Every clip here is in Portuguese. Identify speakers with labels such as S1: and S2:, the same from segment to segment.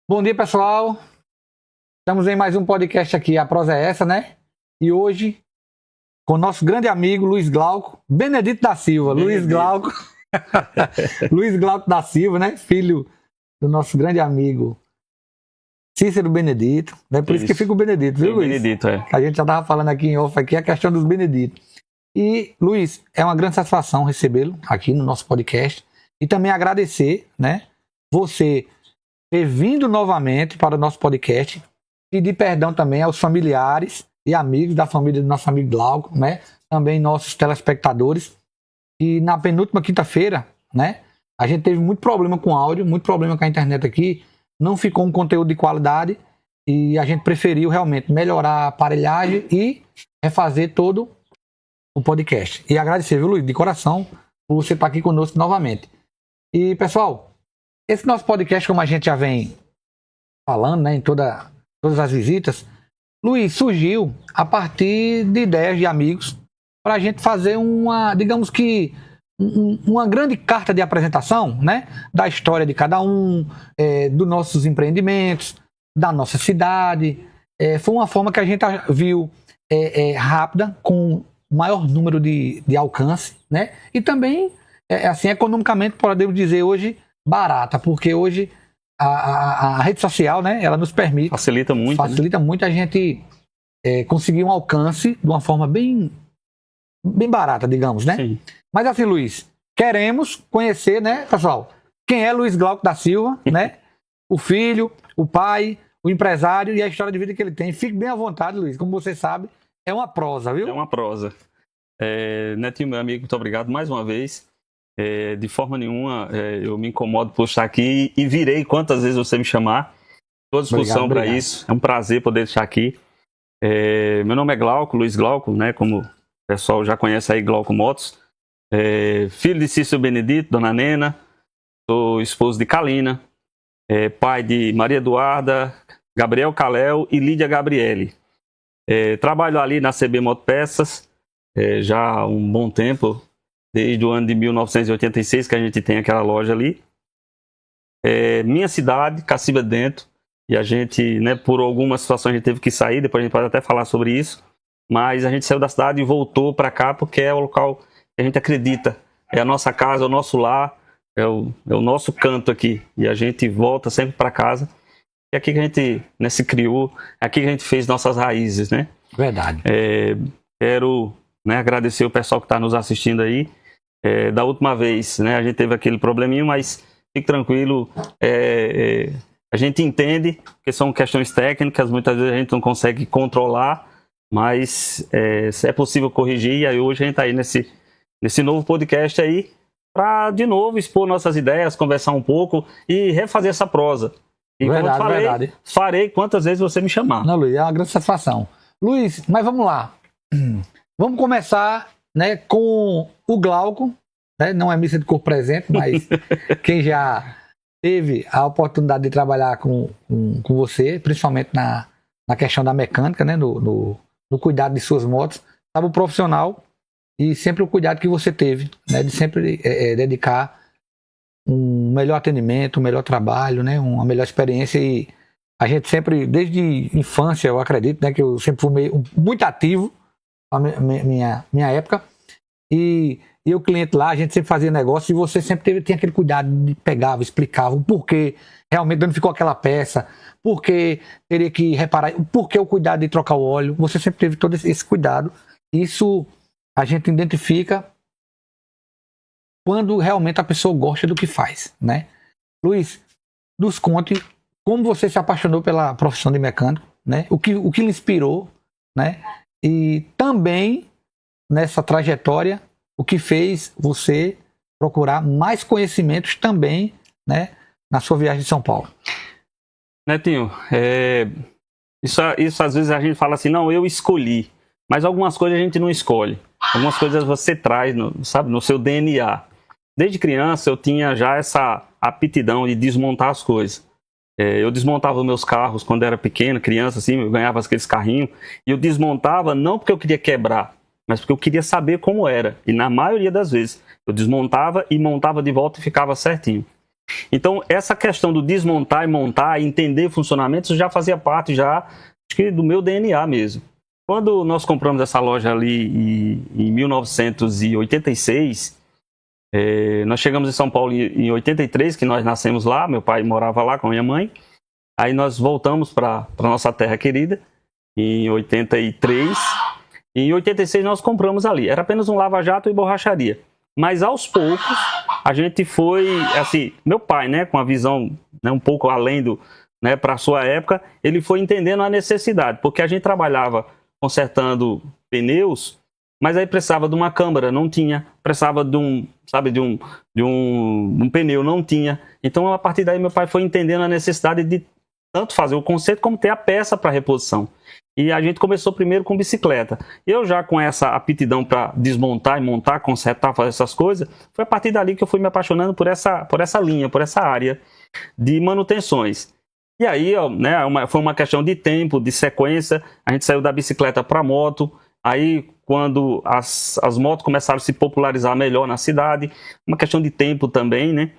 S1: Bom dia, pessoal. Estamos em mais um podcast aqui, A Prosa é Essa, né? E hoje, com o nosso grande amigo Luiz Glauco Benedito da Silva. Luiz Glauco. Luiz Glauco da Silva, né? Filho do nosso grande amigo Cícero Benedito. Né? Por isso que fica o Benedito, viu, Luiz?
S2: Benedito, é.
S1: A gente já estava falando aqui em off aqui a questão dos Beneditos. E, Luiz, é uma grande satisfação recebê-lo aqui no nosso podcast. E também agradecer, né? Você ter vindo novamente para o nosso podcast. Pedir perdão também aos familiares e amigos da família do nosso amigo Glauco, né? Também nossos telespectadores. E na penúltima quinta-feira, né? A gente teve muito problema com áudio, muito problema com a internet aqui. Não ficou um conteúdo de qualidade e a gente preferiu realmente melhorar a aparelhagem e refazer todo o podcast. E agradecer, viu, Luiz, de coração, por você estar aqui conosco novamente. E, pessoal, esse nosso podcast, como a gente já vem falando, né, em todas as visitas, Luiz, surgiu a partir de ideias de amigos para a gente fazer uma, digamos que, uma grande carta de apresentação, né, da história de cada um, dos nossos empreendimentos, da nossa cidade. Foi uma forma que a gente viu rápida, com maior número de alcance, né, e também, assim, economicamente, podemos dizer hoje, barata, porque hoje a rede social, né, ela nos permite...
S2: Facilita muito
S1: a gente conseguir um alcance de uma forma bem barata, digamos, né?
S2: Sim.
S1: Mas assim, Luiz, queremos conhecer, né, pessoal, quem é Luiz Glauco da Silva, né? O filho, o pai, o empresário e a história de vida que ele tem. Fique bem à vontade, Luiz. Como você sabe, é uma prosa, viu?
S2: É uma prosa. Netinho, meu amigo, muito obrigado mais uma vez. De forma nenhuma eu me incomodo por estar aqui e virei quantas vezes você me chamar. Estou à disposição para isso. É um prazer poder estar aqui. Meu nome é Glauco, Luiz Glauco, né? Como o pessoal já conhece aí, Glauco Motos. Filho de Cícero Benedito, Dona Nena. Sou esposo de Kalina. Pai de Maria Eduarda, Gabriel Caléu e Lídia Gabriele. Trabalho ali na CB Motopeças já há um bom tempo. Desde o ano de 1986 que a gente tem aquela loja ali. Minha cidade, Caciba Dentro. E a gente, né, por algumas situações a gente teve que sair, depois a gente pode até falar sobre isso. Mas a gente saiu da cidade e voltou para cá porque é o local que a gente acredita. É a nossa casa, é o nosso lar, é o nosso canto aqui. E a gente volta sempre para casa. É aqui que a gente, né, se criou, é aqui que a gente fez nossas raízes, né?
S1: Verdade.
S2: Quero, né, agradecer o pessoal que está nos assistindo aí. Da última vez, né, a gente teve aquele probleminho, mas fique tranquilo, a gente entende que são questões técnicas, muitas vezes a gente não consegue controlar, mas é possível corrigir. E aí hoje a gente está aí nesse novo podcast aí para de novo expor nossas ideias, conversar um pouco e refazer essa prosa. E
S1: Verdade,
S2: como eu falei, farei quantas vezes você me chamar.
S1: Não, Luiz, é uma grande satisfação. Luiz, mas vamos lá. Vamos começar, né, com o Glauco, né? Não é missa de corpo presente, mas quem já teve a oportunidade de trabalhar com você, principalmente na questão da mecânica, né, no cuidado de suas motos, sabe o profissional e sempre o cuidado que você teve, né, de sempre dedicar um melhor atendimento, um melhor trabalho, né, uma melhor experiência. E a gente sempre, desde infância, eu acredito, né, que eu sempre fui muito ativo na minha época, e o cliente lá, a gente sempre fazia negócio e você sempre tinha aquele cuidado de pegava, explicava o porquê realmente não ficou aquela peça, porquê teria que reparar, porquê o cuidado de trocar o óleo. Você sempre teve todo esse cuidado. Isso a gente identifica quando realmente a pessoa gosta do que faz, né? Luiz, nos conte como você se apaixonou pela profissão de mecânico, né? O que lhe inspirou, né? E também nessa trajetória, o que fez você procurar mais conhecimentos também, né, na sua viagem de São Paulo.
S2: Netinho, isso às vezes a gente fala assim, não, eu escolhi, mas algumas coisas a gente não escolhe. Algumas coisas você traz, sabe, no seu DNA. Desde criança eu tinha já essa aptidão de desmontar as coisas. Eu desmontava meus carros quando era pequeno, criança, assim, eu ganhava aqueles carrinhos, e eu desmontava não porque eu queria quebrar, mas porque eu queria saber como era. E na maioria das vezes, eu desmontava e montava de volta e ficava certinho. Então, essa questão do desmontar e montar, entender funcionamentos, já fazia parte já, acho que do meu DNA mesmo. Quando nós compramos essa loja ali em 1986, nós chegamos em São Paulo em 83, que nós nascemos lá, meu pai morava lá com a minha mãe. Aí nós voltamos para a nossa terra querida em 83. E em 86 nós compramos ali. Era apenas um lava-jato e borracharia. Mas aos poucos a gente foi, assim, meu pai, né, com a visão, né, um pouco além do, né, para a sua época, ele foi entendendo a necessidade, porque a gente trabalhava consertando pneus, mas aí precisava de uma câmara, não tinha, precisava de um, sabe, de um pneu, não tinha. Então, a partir daí, meu pai foi entendendo a necessidade de tanto fazer o conserto como ter a peça para reposição. E a gente começou primeiro com bicicleta. Eu já com essa aptidão para desmontar e montar, consertar, fazer essas coisas, foi a partir dali que eu fui me apaixonando por essa linha, por essa área de manutenções. E aí, né, foi uma questão de tempo, de sequência, a gente saiu da bicicleta para a moto. Aí, quando as motos começaram a se popularizar melhor na cidade, uma questão de tempo também, né?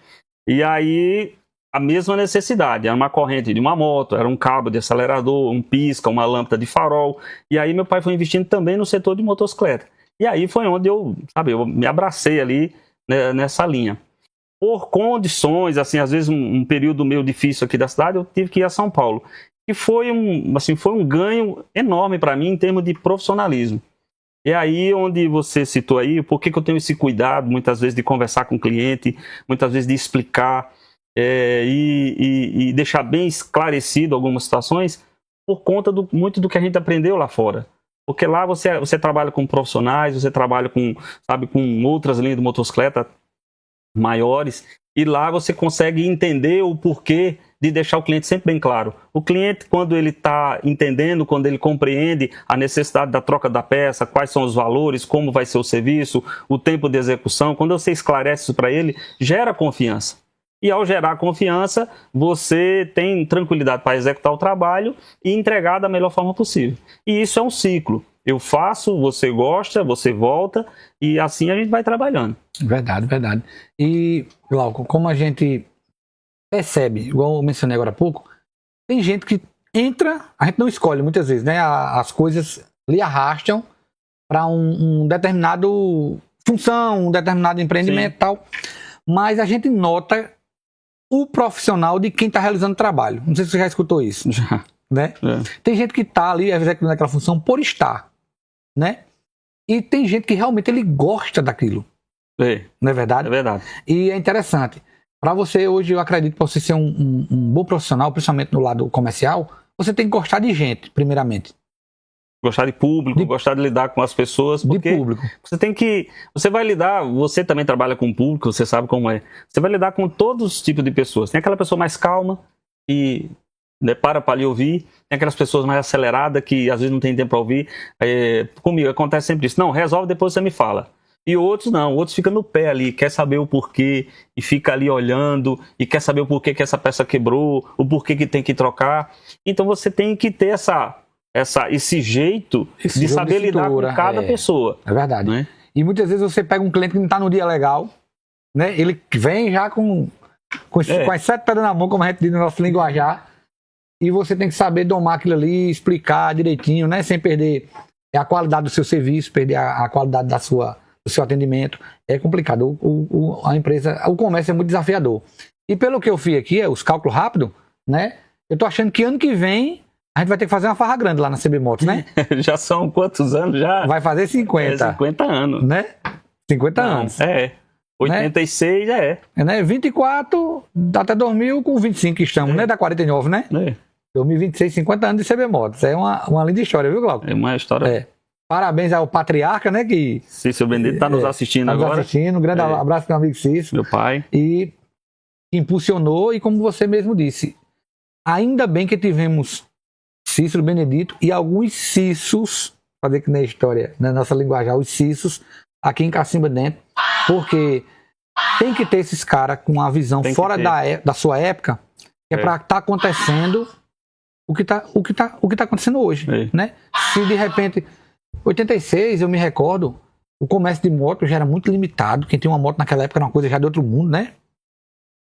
S2: E aí, a mesma necessidade, era uma corrente de uma moto, era um cabo de acelerador, um pisca, uma lâmpada de farol. E aí, meu pai foi investindo também no setor de motocicleta. E aí foi onde eu me abracei ali, né, nessa linha. Por condições, assim, às vezes um período meio difícil aqui da cidade, eu tive que ir a São Paulo. E foi um ganho enorme para mim em termos de profissionalismo. E aí onde você citou aí, por que eu tenho esse cuidado, muitas vezes, de conversar com o cliente, muitas vezes de explicar e deixar bem esclarecido algumas situações, por conta muito do que a gente aprendeu lá fora. Porque lá você trabalha com profissionais, você trabalha com outras linhas de motocicleta maiores, e lá você consegue entender o porquê de deixar o cliente sempre bem claro. O cliente, quando ele está entendendo, quando ele compreende a necessidade da troca da peça, quais são os valores, como vai ser o serviço, o tempo de execução, quando você esclarece isso para ele, gera confiança. E ao gerar confiança, você tem tranquilidade para executar o trabalho e entregar da melhor forma possível. E isso é um ciclo. Eu faço, você gosta, você volta, e assim a gente vai trabalhando.
S1: Verdade, verdade. E, Glauco, como a gente percebe, igual eu mencionei agora há pouco, tem gente que entra, a gente não escolhe muitas vezes, né? As coisas lhe arrastam para um determinado função, um determinado empreendimento e tal, mas a gente nota o profissional de quem está realizando o trabalho. Não sei se você já escutou isso.
S2: Já.
S1: Né? Tem gente que está ali executando aquela função por estar, né? E tem gente que realmente ele gosta daquilo. Não é verdade?
S2: É verdade.
S1: E é interessante. Para você hoje, eu acredito que para você ser um bom profissional, principalmente no lado comercial, você tem que gostar de gente, primeiramente.
S2: Gostar de público, gostar de lidar com as pessoas, porque
S1: de público.
S2: Você vai lidar, você também trabalha com público, você sabe como é. Você vai lidar com todos os tipos de pessoas. Tem aquela pessoa mais calma e para lhe ouvir, tem aquelas pessoas mais aceleradas que às vezes não tem tempo para ouvir. Comigo acontece sempre isso. Não, resolve, depois você me fala. E outros não, outros ficam no pé ali, quer saber o porquê e fica ali olhando e quer saber o porquê que essa peça quebrou, o porquê que tem que trocar. Então você tem que ter esse jeito de saber lidar com cada pessoa.
S1: É verdade.
S2: Né?
S1: E muitas vezes você pega um cliente que não está no dia legal, né? Ele vem já com as 7 pedras na mão, como a gente diz no nosso linguajar, e você tem que saber domar aquilo ali, explicar direitinho, né? Sem perder a qualidade do seu serviço, perder a qualidade do seu atendimento. É complicado. A empresa, o comércio é muito desafiador. E pelo que eu fiz aqui, os cálculos rápidos, né? Eu tô achando que ano que vem a gente vai ter que fazer uma farra grande lá na CB Motos, né?
S2: Já são quantos anos já?
S1: Vai fazer 50.
S2: 50 anos.
S1: Né? 50 anos.
S2: 86
S1: né? Né? 24 até 2000 com 25 que estamos, né? Dá 49, né? 2026, 50 anos de CB Motos. É uma linda história, viu, Glauco?
S2: É uma história.
S1: Parabéns ao patriarca, né? Que
S2: Cícero Benedito está nos assistindo agora.
S1: Nos assistindo. Um grande abraço para o meu amigo Cícero.
S2: Meu pai.
S1: E impulsionou, e como você mesmo disse, ainda bem que tivemos Cícero Benedito e alguns Cíceros, fazer que na história, na nossa linguagem, os Cíceros, aqui em Cacimba dentro, porque tem que ter esses caras com a visão fora da sua época, que é para estar acontecendo o que tá acontecendo hoje, né? Se de repente, 86, eu me recordo, o comércio de moto já era muito limitado, quem tinha uma moto naquela época era uma coisa já de outro mundo, né?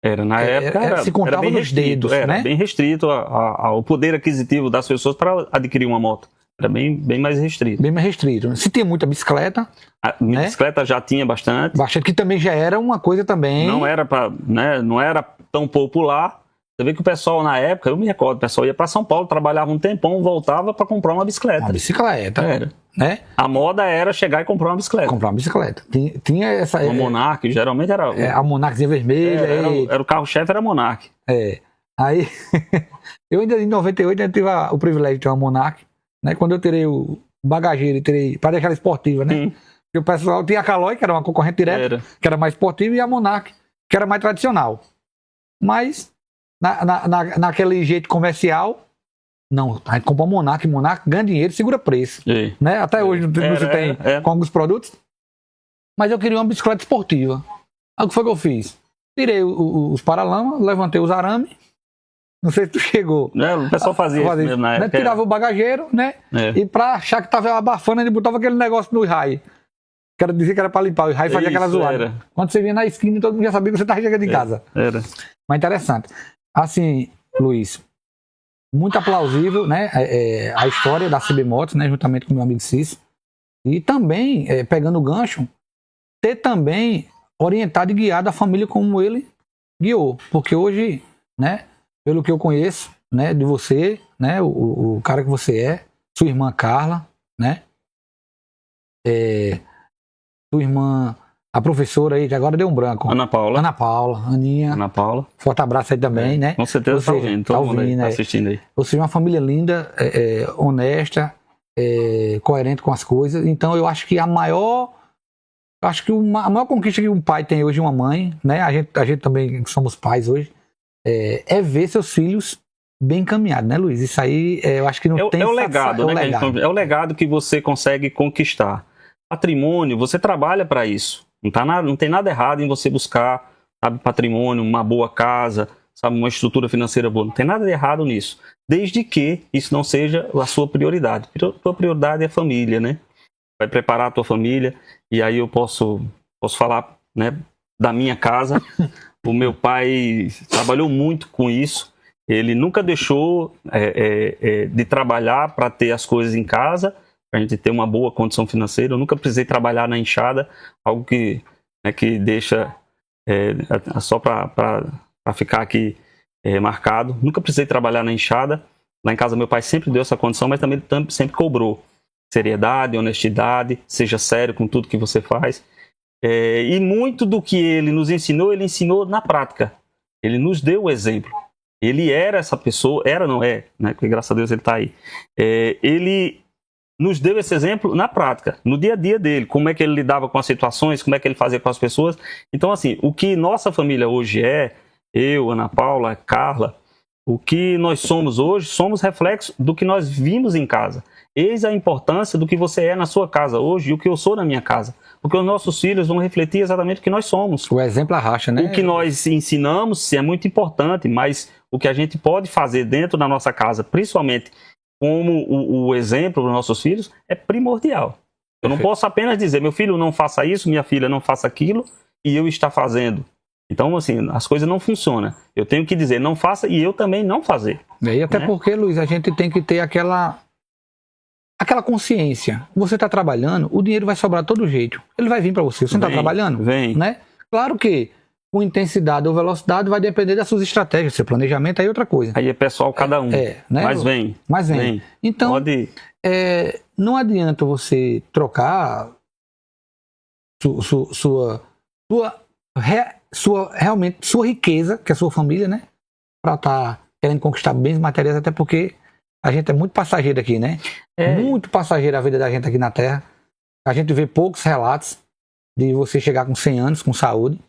S2: Era, na época
S1: se contava
S2: bem
S1: nos
S2: restrito,
S1: dedos,
S2: era bem restrito ao poder aquisitivo das pessoas para adquirir uma moto. Era bem mais restrito.
S1: Bem mais restrito. Se tem muita bicicleta...
S2: A bicicleta já tinha bastante.
S1: Bastante, que também já era uma coisa também...
S2: Não era, não era tão popular. Você vê que o pessoal na época, eu me recordo, o pessoal ia para São Paulo, trabalhava um tempão, voltava para comprar uma bicicleta.
S1: Uma bicicleta.
S2: Era.
S1: Né?
S2: A moda era chegar e comprar uma bicicleta.
S1: Comprar uma bicicleta. Tinha essa...
S2: Uma Monarch, geralmente era...
S1: a Monarchzinha vermelha.
S2: Era o carro-chefe, era a Monarch.
S1: Aí, eu ainda em 98 ainda tive o privilégio de ter uma Monarch, né? Quando eu tirei o bagageiro, para deixar ela esportiva, né? Porque o pessoal tinha a Caloi, que era uma concorrente direta, que era mais esportiva, e a Monarch, que era mais tradicional. Mas, naquele jeito comercial, não, a gente compra uma Monarch ganha dinheiro, segura preço. Né? Até hoje você tem com alguns produtos. Mas eu queria uma bicicleta esportiva. Aí o que foi que eu fiz? Tirei os paralamas, levantei os arames. Não sei se tu chegou.
S2: O pessoal fazia isso mesmo na época.
S1: Tirava o bagageiro, né? E pra achar que tava abafando, ele botava aquele negócio no raio. Quero dizer que era pra limpar. O raio fazia aquela zoada. Quando você vinha na esquina, todo mundo já sabia que você tava chegando em casa. Mas interessante. Assim, Luiz, muito aplausível, né? A história da CB Motos, né? Juntamente com o meu amigo Cícero. E também, pegando o gancho, ter também orientado e guiado a família como ele guiou. Porque hoje, né? Pelo que eu conheço, né, de você, né, o cara que você é, sua irmã Carla, né, sua irmã, a professora aí, agora deu um branco.
S2: Ana Paula,
S1: Aninha.
S2: Ana Paula.
S1: Forte abraço aí também, né.
S2: Com certeza tá ouvindo, todo mundo aí, tá assistindo aí.
S1: Ou seja, uma família linda, honesta, coerente com as coisas. Então eu acho que a maior conquista que um pai tem hoje, uma mãe, né, a gente também somos pais hoje, é ver seus filhos bem encaminhados, né, Luiz? Isso aí, eu acho que não tem...
S2: É o legado, né? É o legado que você consegue conquistar. Patrimônio, você trabalha para isso. Não tem nada errado em você buscar, sabe, patrimônio, uma boa casa, sabe, uma estrutura financeira boa. Não tem nada de errado nisso. Desde que isso não seja a sua prioridade. A sua prioridade é a família, né? Vai preparar a tua família. E aí eu posso falar, né, da minha casa. O meu pai trabalhou muito com isso. Ele nunca deixou de trabalhar para ter as coisas em casa, para a gente ter uma boa condição financeira. Eu nunca precisei trabalhar na enxada, algo que deixa só para ficar aqui marcado. Nunca precisei trabalhar na enxada. Lá em casa meu pai sempre deu essa condição, mas também sempre cobrou seriedade, honestidade, seja sério com tudo que você faz. E muito do que ele nos ensinou, ele ensinou na prática. Ele nos deu o exemplo. Ele era essa pessoa, né? Porque graças a Deus ele está aí. Ele nos deu esse exemplo na prática, no dia a dia dele, como é que ele lidava com as situações, como é que ele fazia com as pessoas. Então, assim, o que nossa família hoje eu, Ana Paula, Carla, o que nós somos hoje, somos reflexo do que nós vimos em casa. Eis a importância do que você é na sua casa hoje e o que eu sou na minha casa. Porque os nossos filhos vão refletir exatamente o que nós somos.
S1: O exemplo arrasta, né?
S2: O que nós ensinamos é muito importante, mas o que a gente pode fazer dentro da nossa casa, principalmente como o exemplo dos nossos filhos, é primordial. Eu não posso apenas dizer, meu filho não faça isso, minha filha não faça aquilo, e eu estar fazendo. Então, assim, as coisas não funcionam. Eu tenho que dizer, não faça, e eu também não fazer.
S1: E até porque, Luiz, a gente tem que ter aquela consciência. Você está trabalhando, o dinheiro vai sobrar de todo jeito. Ele vai vir para você. Você não está trabalhando?
S2: Vem.
S1: Né? Claro que com intensidade ou velocidade vai depender das suas estratégias, seu planejamento, aí é outra coisa.
S2: Aí é pessoal cada um.
S1: Né?
S2: Mas vem.
S1: Então, não adianta você trocar sua riqueza, que é a sua família, né? Para estar querendo conquistar bens materiais, até porque a gente é muito passageiro aqui, né? Muito passageiro a vida da gente aqui na Terra. A gente vê poucos relatos de você chegar com 100 anos, com saúde.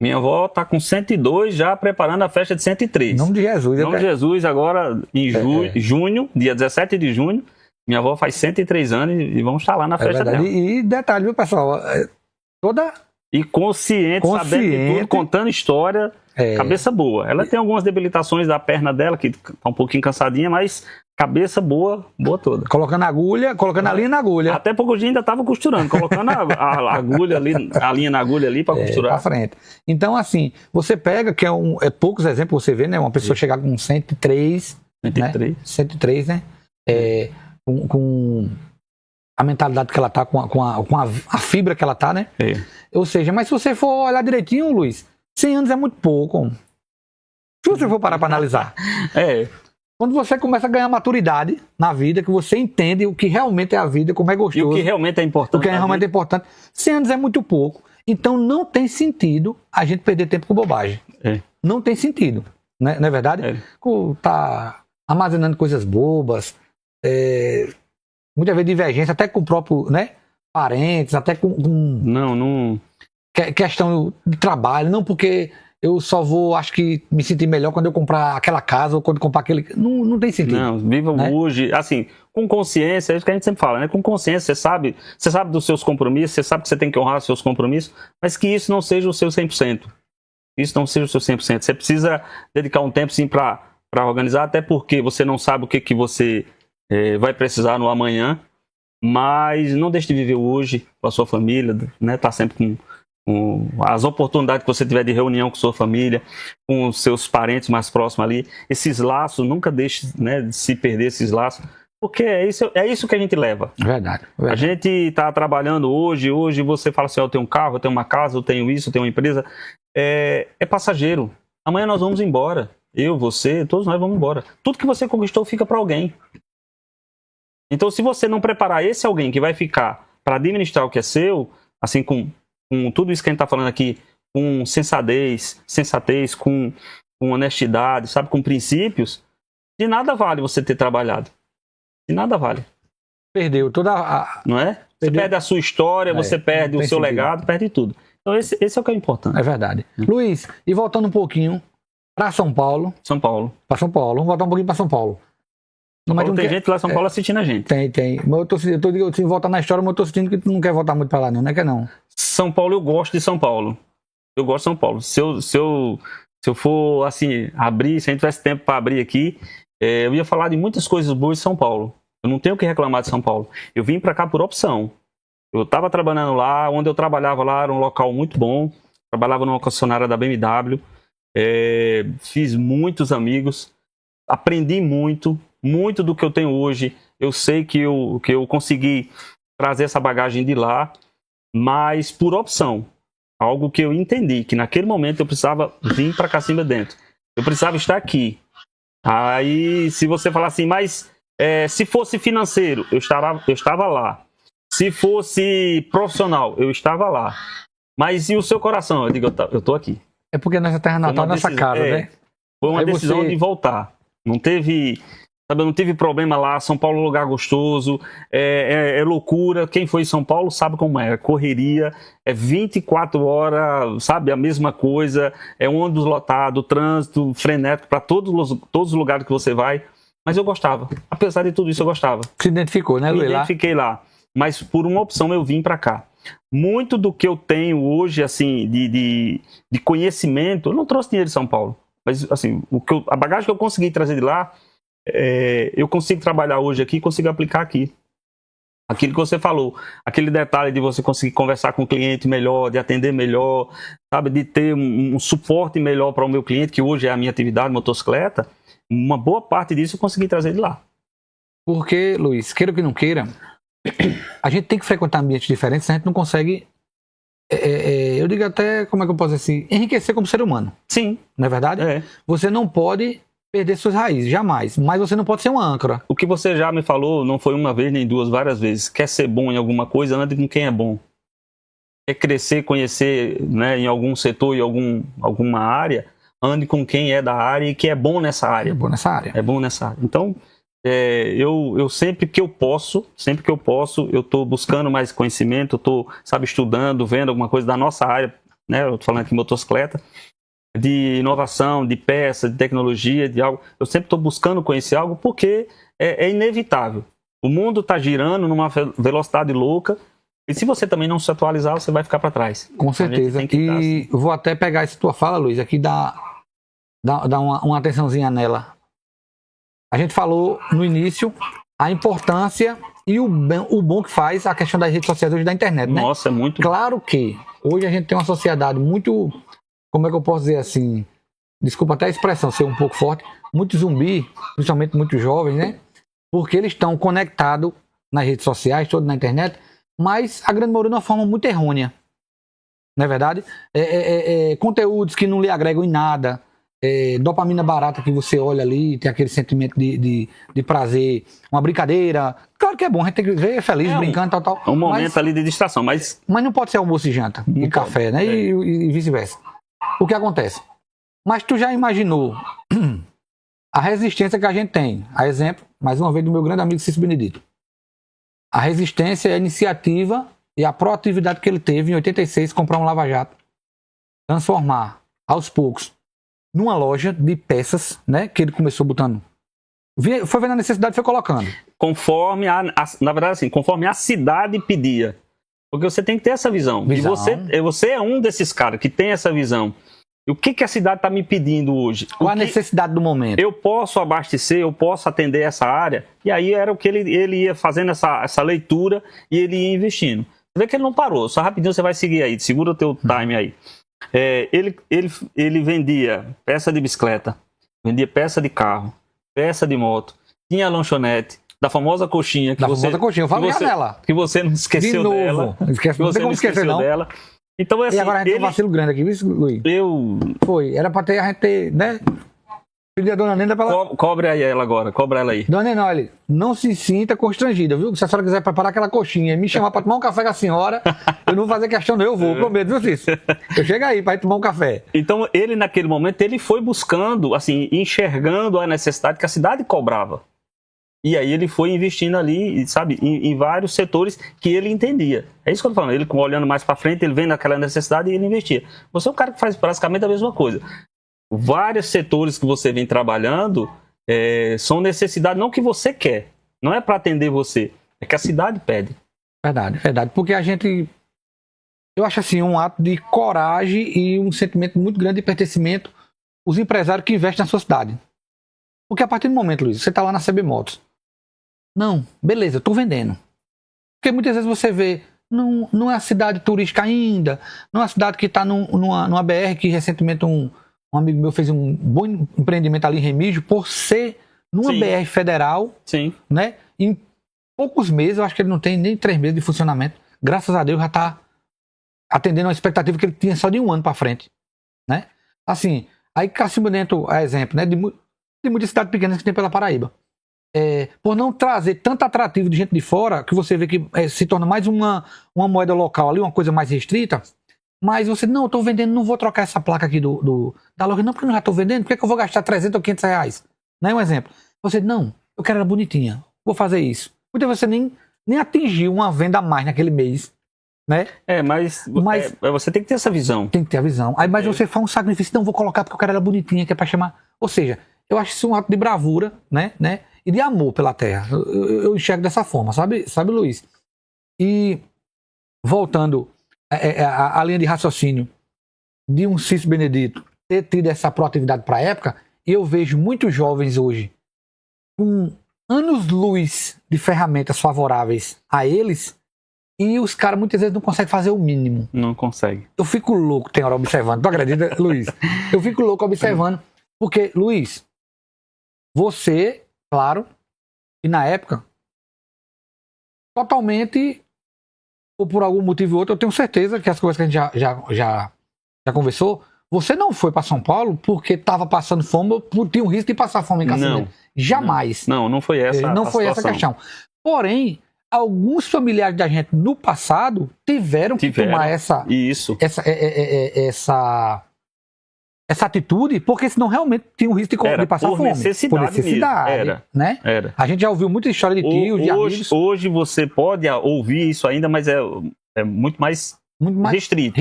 S2: Minha avó está com 102, já preparando a festa de 103.
S1: Em nome de Jesus.
S2: Em nome de Jesus, agora em junho, dia 17 de junho, minha avó faz 103 anos e vamos estar lá na festa dela.
S1: E detalhe, viu, pessoal?
S2: E consciente, sabendo de tudo, contando história, cabeça boa. Ela tem algumas debilitações da perna dela, que está um pouquinho cansadinha, mas cabeça boa toda.
S1: Colocando a linha na agulha.
S2: Até pouco dia ainda estava costurando, colocando a agulha ali, a linha na agulha ali para costurar.
S1: Pra frente. Então, assim, você pega, que é poucos exemplos você vê, né? Uma pessoa chegar com 103, 103, né? Com a mentalidade que ela tá, com a fibra que ela tá, né? Ou seja, mas se você for olhar direitinho, Luiz, 100 anos é muito pouco. Se você for parar para analisar. Quando você começa a ganhar maturidade na vida, que você entende o que realmente é a vida, como é gostoso.
S2: E o que realmente é importante.
S1: O que realmente é importante. 100 anos é muito pouco. Então não tem sentido a gente perder tempo com bobagem. Não tem sentido. Né? Não é verdade? Tá armazenando coisas bobas, muitas vezes divergência, até com o próprio, né, parentes, até com
S2: não
S1: questão de trabalho, não porque eu só vou, acho que me sentir melhor quando eu comprar aquela casa ou quando comprar aquele... Não tem sentido.
S2: Não, viva hoje, assim, com consciência, é isso que a gente sempre fala, né? Com consciência, você sabe dos seus compromissos, você sabe que você tem que honrar os seus compromissos, mas que isso não seja o seu 100%. Isso não seja o seu 100%. Você precisa dedicar um tempo, sim, para organizar, até porque você não sabe o que você vai precisar no amanhã, mas não deixe de viver hoje com a sua família, né? Tá sempre com as oportunidades que você tiver de reunião com sua família, com os seus parentes mais próximos ali, esses laços, nunca deixe, né, de se perder esses laços, porque é isso que a gente leva.
S1: Verdade.
S2: A gente está trabalhando hoje você fala assim, eu tenho um carro, eu tenho uma casa, eu tenho isso, eu tenho uma empresa, é passageiro. Amanhã nós vamos embora, eu, você, todos nós vamos embora. Tudo que você conquistou fica para alguém. Então, se você não preparar esse alguém que vai ficar para administrar o que é seu, assim, com tudo isso que a gente está falando aqui, com sensatez, com honestidade, sabe, com princípios, de nada vale você ter trabalhado. De nada vale.
S1: Perdeu toda a...
S2: Não é? Você perde a sua história, você perde o seu legado, perde tudo. Então esse é o que é importante.
S1: É verdade. Luiz, e voltando um pouquinho para São Paulo. Para São Paulo. Vamos voltar um pouquinho para São Paulo.
S2: Tem gente lá em São Paulo assistindo a gente.
S1: Tem. Mas eu tô voltar na história, mas eu tô sentindo que tu não quer voltar muito para lá, não é que não?
S2: São Paulo, eu gosto de São Paulo. Eu gosto de São Paulo. Se eu for, assim, abrir, se a gente tivesse tempo para abrir aqui, eu ia falar de muitas coisas boas de São Paulo. Eu não tenho o que reclamar de São Paulo. Eu vim para cá por opção. Eu estava trabalhando lá, onde eu trabalhava lá era um local muito bom. Trabalhava numa concessionária da BMW. Fiz muitos amigos. Aprendi muito do que eu tenho hoje. Eu sei que eu consegui trazer essa bagagem de lá, mas por opção. Algo que eu entendi, que naquele momento eu precisava vir para Cacimba dentro. Eu precisava estar aqui. Aí, se você falar assim, mas se fosse financeiro, eu estava lá. Se fosse profissional, eu estava lá. Mas e o seu coração? Eu digo, eu tô aqui.
S1: É porque nessa terra natal, nessa casa, né?
S2: Foi uma decisão de voltar. Não teve... Sabe, eu não tive problema lá. São Paulo é um lugar gostoso, é loucura. Quem foi em São Paulo sabe como é. Correria, 24 horas, sabe, a mesma coisa. É um ônibus lotado, trânsito frenético para todos os lugares que você vai. Mas eu gostava. Apesar de tudo isso, eu gostava.
S1: Se identificou, né, Luiz?
S2: Me identifiquei lá. Mas por uma opção eu vim para cá. Muito do que eu tenho hoje, assim, de conhecimento, eu não trouxe dinheiro de São Paulo. Mas, assim, a bagagem que eu consegui trazer de lá, eu consigo trabalhar hoje aqui, consigo aplicar aqui. Aquilo que você falou, aquele detalhe de você conseguir conversar com o cliente melhor, de atender melhor, sabe, de ter um suporte melhor para o meu cliente, que hoje é a minha atividade, motocicleta, uma boa parte disso eu consegui trazer de lá.
S1: Porque, Luiz, queira ou que não queira, a gente tem que frequentar ambientes diferentes, a gente não consegue, eu digo até, como é que eu posso dizer assim, enriquecer como ser humano.
S2: Sim.
S1: Não é verdade? Você não pode perder suas raízes, jamais. Mas você não pode ser uma âncora.
S2: O que você já me falou, não foi uma vez nem duas, várias vezes. Quer ser bom em alguma coisa, ande com quem é bom. Quer crescer, conhecer, né, em algum setor, em alguma área, ande com quem é da área e que é bom nessa área.
S1: É bom nessa área.
S2: É bom nessa área. Então, eu sempre que eu posso, eu estou buscando mais conhecimento, eu estou, sabe, estudando, vendo alguma coisa da nossa área, né? Eu estou falando aqui de motocicleta, de inovação, de peça, de tecnologia, de algo. Eu sempre estou buscando conhecer algo porque é inevitável. O mundo está girando numa velocidade louca e se você também não se atualizar, você vai ficar para trás.
S1: Com certeza. E vou até pegar essa tua fala, Luiz, aqui, dar uma atençãozinha nela. a gente falou no início a importância e o bom que faz a questão das redes sociais hoje da internet, né?
S2: Nossa, é muito...
S1: Claro que hoje a gente tem uma sociedade muito, como é que eu posso dizer assim, desculpa até a expressão ser um pouco forte, muito zumbi, principalmente muito jovens, né? Porque eles estão conectados nas redes sociais, todos na internet, mas a grande maioria de uma forma muito errônea. Não é verdade? Conteúdos que não lhe agregam em nada, dopamina barata que você olha ali, tem aquele sentimento de prazer, uma brincadeira. Claro que é bom, a gente tem que ver feliz, brincando, tal.
S2: É um momento ali de distração, mas
S1: não pode ser almoço e janta, e café, né? E vice-versa. O que acontece? Mas tu já imaginou a resistência que a gente tem? A exemplo, mais uma vez, do meu grande amigo Cícero Benedito. A resistência, a iniciativa e a proatividade que ele teve em 86, comprar um lava-jato, transformar aos poucos numa loja de peças, né, que ele começou botando. Foi vendo a necessidade e foi colocando.
S2: Conforme na verdade, assim, conforme a cidade pedia. Porque você tem que ter essa visão. E você é um desses caras que tem essa visão. E o que a cidade está me pedindo hoje?
S1: Qual a necessidade do momento?
S2: Eu posso abastecer, eu posso atender essa área. E aí era o que ele ia fazendo essa leitura e ele ia investindo. Você vê que ele não parou. Só rapidinho você vai seguir aí. Segura o teu time aí. Ele vendia peça de bicicleta, vendia peça de carro, peça de moto, tinha a lanchonete, da famosa coxinha.
S1: Famosa coxinha, eu falo nela.
S2: Que você não esqueceu
S1: de novo.
S2: Dela.
S1: Esquece, não tem como esquecer, não.
S2: Dela. Então, assim,
S1: e agora a gente tem um vacilo grande aqui, viu, Luiz? Era pra a gente ter, né? Pedir a dona Nenda pra ela...
S2: Cobre aí ela agora, cobra ela aí.
S1: Dona Nenda, olha, não se sinta constrangida, viu? Se a senhora quiser preparar aquela coxinha e me chamar pra tomar um café com a senhora, eu não vou fazer questão, não, eu vou, prometo, viu, Cícero? Eu chego aí pra ir tomar um café.
S2: Então, ele, naquele momento, ele foi buscando, assim, enxergando a necessidade que a cidade cobrava. E aí ele foi investindo ali, sabe, em vários setores que ele entendia. É isso que eu tô falando. Ele olhando mais para frente, ele vendo aquela necessidade e ele investia. Você é um cara que faz basicamente a mesma coisa. Vários setores que você vem trabalhando são necessidades não que você quer. Não é para atender você. É que a cidade pede.
S1: Verdade, verdade. Porque a gente... Eu acho assim, um ato de coragem e um sentimento muito grande de pertencimento os empresários que investem na sua cidade. Porque a partir do momento, Luiz, você tá lá na CB Motos. Não, beleza, eu tô vendendo. Porque muitas vezes você vê, não é uma cidade turística ainda, não é uma cidade que está numa BR, que recentemente um amigo meu fez um bom empreendimento ali em Remígio, por ser numa BR federal, né? Em poucos meses, eu acho que ele não tem nem 3 meses de funcionamento, graças a Deus já está atendendo uma expectativa que ele tinha só de 1 ano para frente, né? Assim, aí Cacimbo Neto é exemplo, né? De muitas cidades pequenas que tem pela Paraíba. Por não trazer tanto atrativo de gente de fora, que você vê que se torna mais uma moeda local ali, uma coisa mais restrita, mas você, não, eu estou vendendo, não vou trocar essa placa aqui da loja, não, porque eu já estou vendendo, por que eu vou gastar 300 ou 500 reais? Não é um exemplo. Você, não, eu quero ela bonitinha, vou fazer isso. Muitas vezes você nem atingiu uma venda a mais naquele mês, né?
S2: Mas você tem que ter essa visão.
S1: Tem que ter a visão. Aí, mas você faz um sacrifício, não, vou colocar porque eu quero ela bonitinha, que é para chamar... Ou seja, eu acho isso um ato de bravura, né? E de amor pela terra. Eu enxergo dessa forma, sabe, Luiz? E voltando à linha de raciocínio de um Cícero Benedito ter tido essa proatividade para a época, eu vejo muitos jovens hoje com anos-luz de ferramentas favoráveis a eles e os caras muitas vezes não conseguem fazer o mínimo.
S2: Não consegue.
S1: Eu fico louco, tem hora observando. Tu acredita, Luiz? Eu fico louco observando. Porque, Luiz, você... Claro, e na época, totalmente, ou por algum motivo ou outro, eu tenho certeza que as coisas que a gente já conversou, você não foi para São Paulo porque estava passando fome, tinha um risco de passar fome em Cacimbo. Jamais.
S2: Não foi essa
S1: Não foi essa questão. Porém, alguns familiares da gente no passado tiveram que tomar essa atitude, porque senão realmente tinha um risco de passar fome.
S2: Por necessidade.
S1: Né?
S2: A
S1: gente já ouviu muita história de tios, de amigos.
S2: Hoje você pode ouvir isso ainda, mas é muito mais restrito.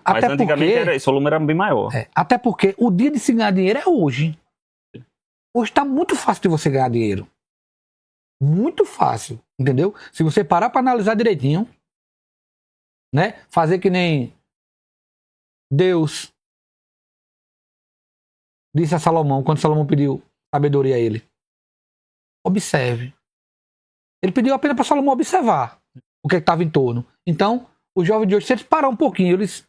S2: Mas
S1: até
S2: antigamente
S1: porque,
S2: esse volume era bem maior.
S1: Até porque o dia de se ganhar dinheiro é hoje. Hoje está muito fácil de você ganhar dinheiro. Muito fácil, entendeu? Se você parar para analisar direitinho, né? Fazer que nem Deus disse a Salomão, quando Salomão pediu sabedoria a ele. observe. Ele pediu apenas para Salomão observar o que estava em torno. Então, o jovem de hoje, se eles parar um pouquinho, eles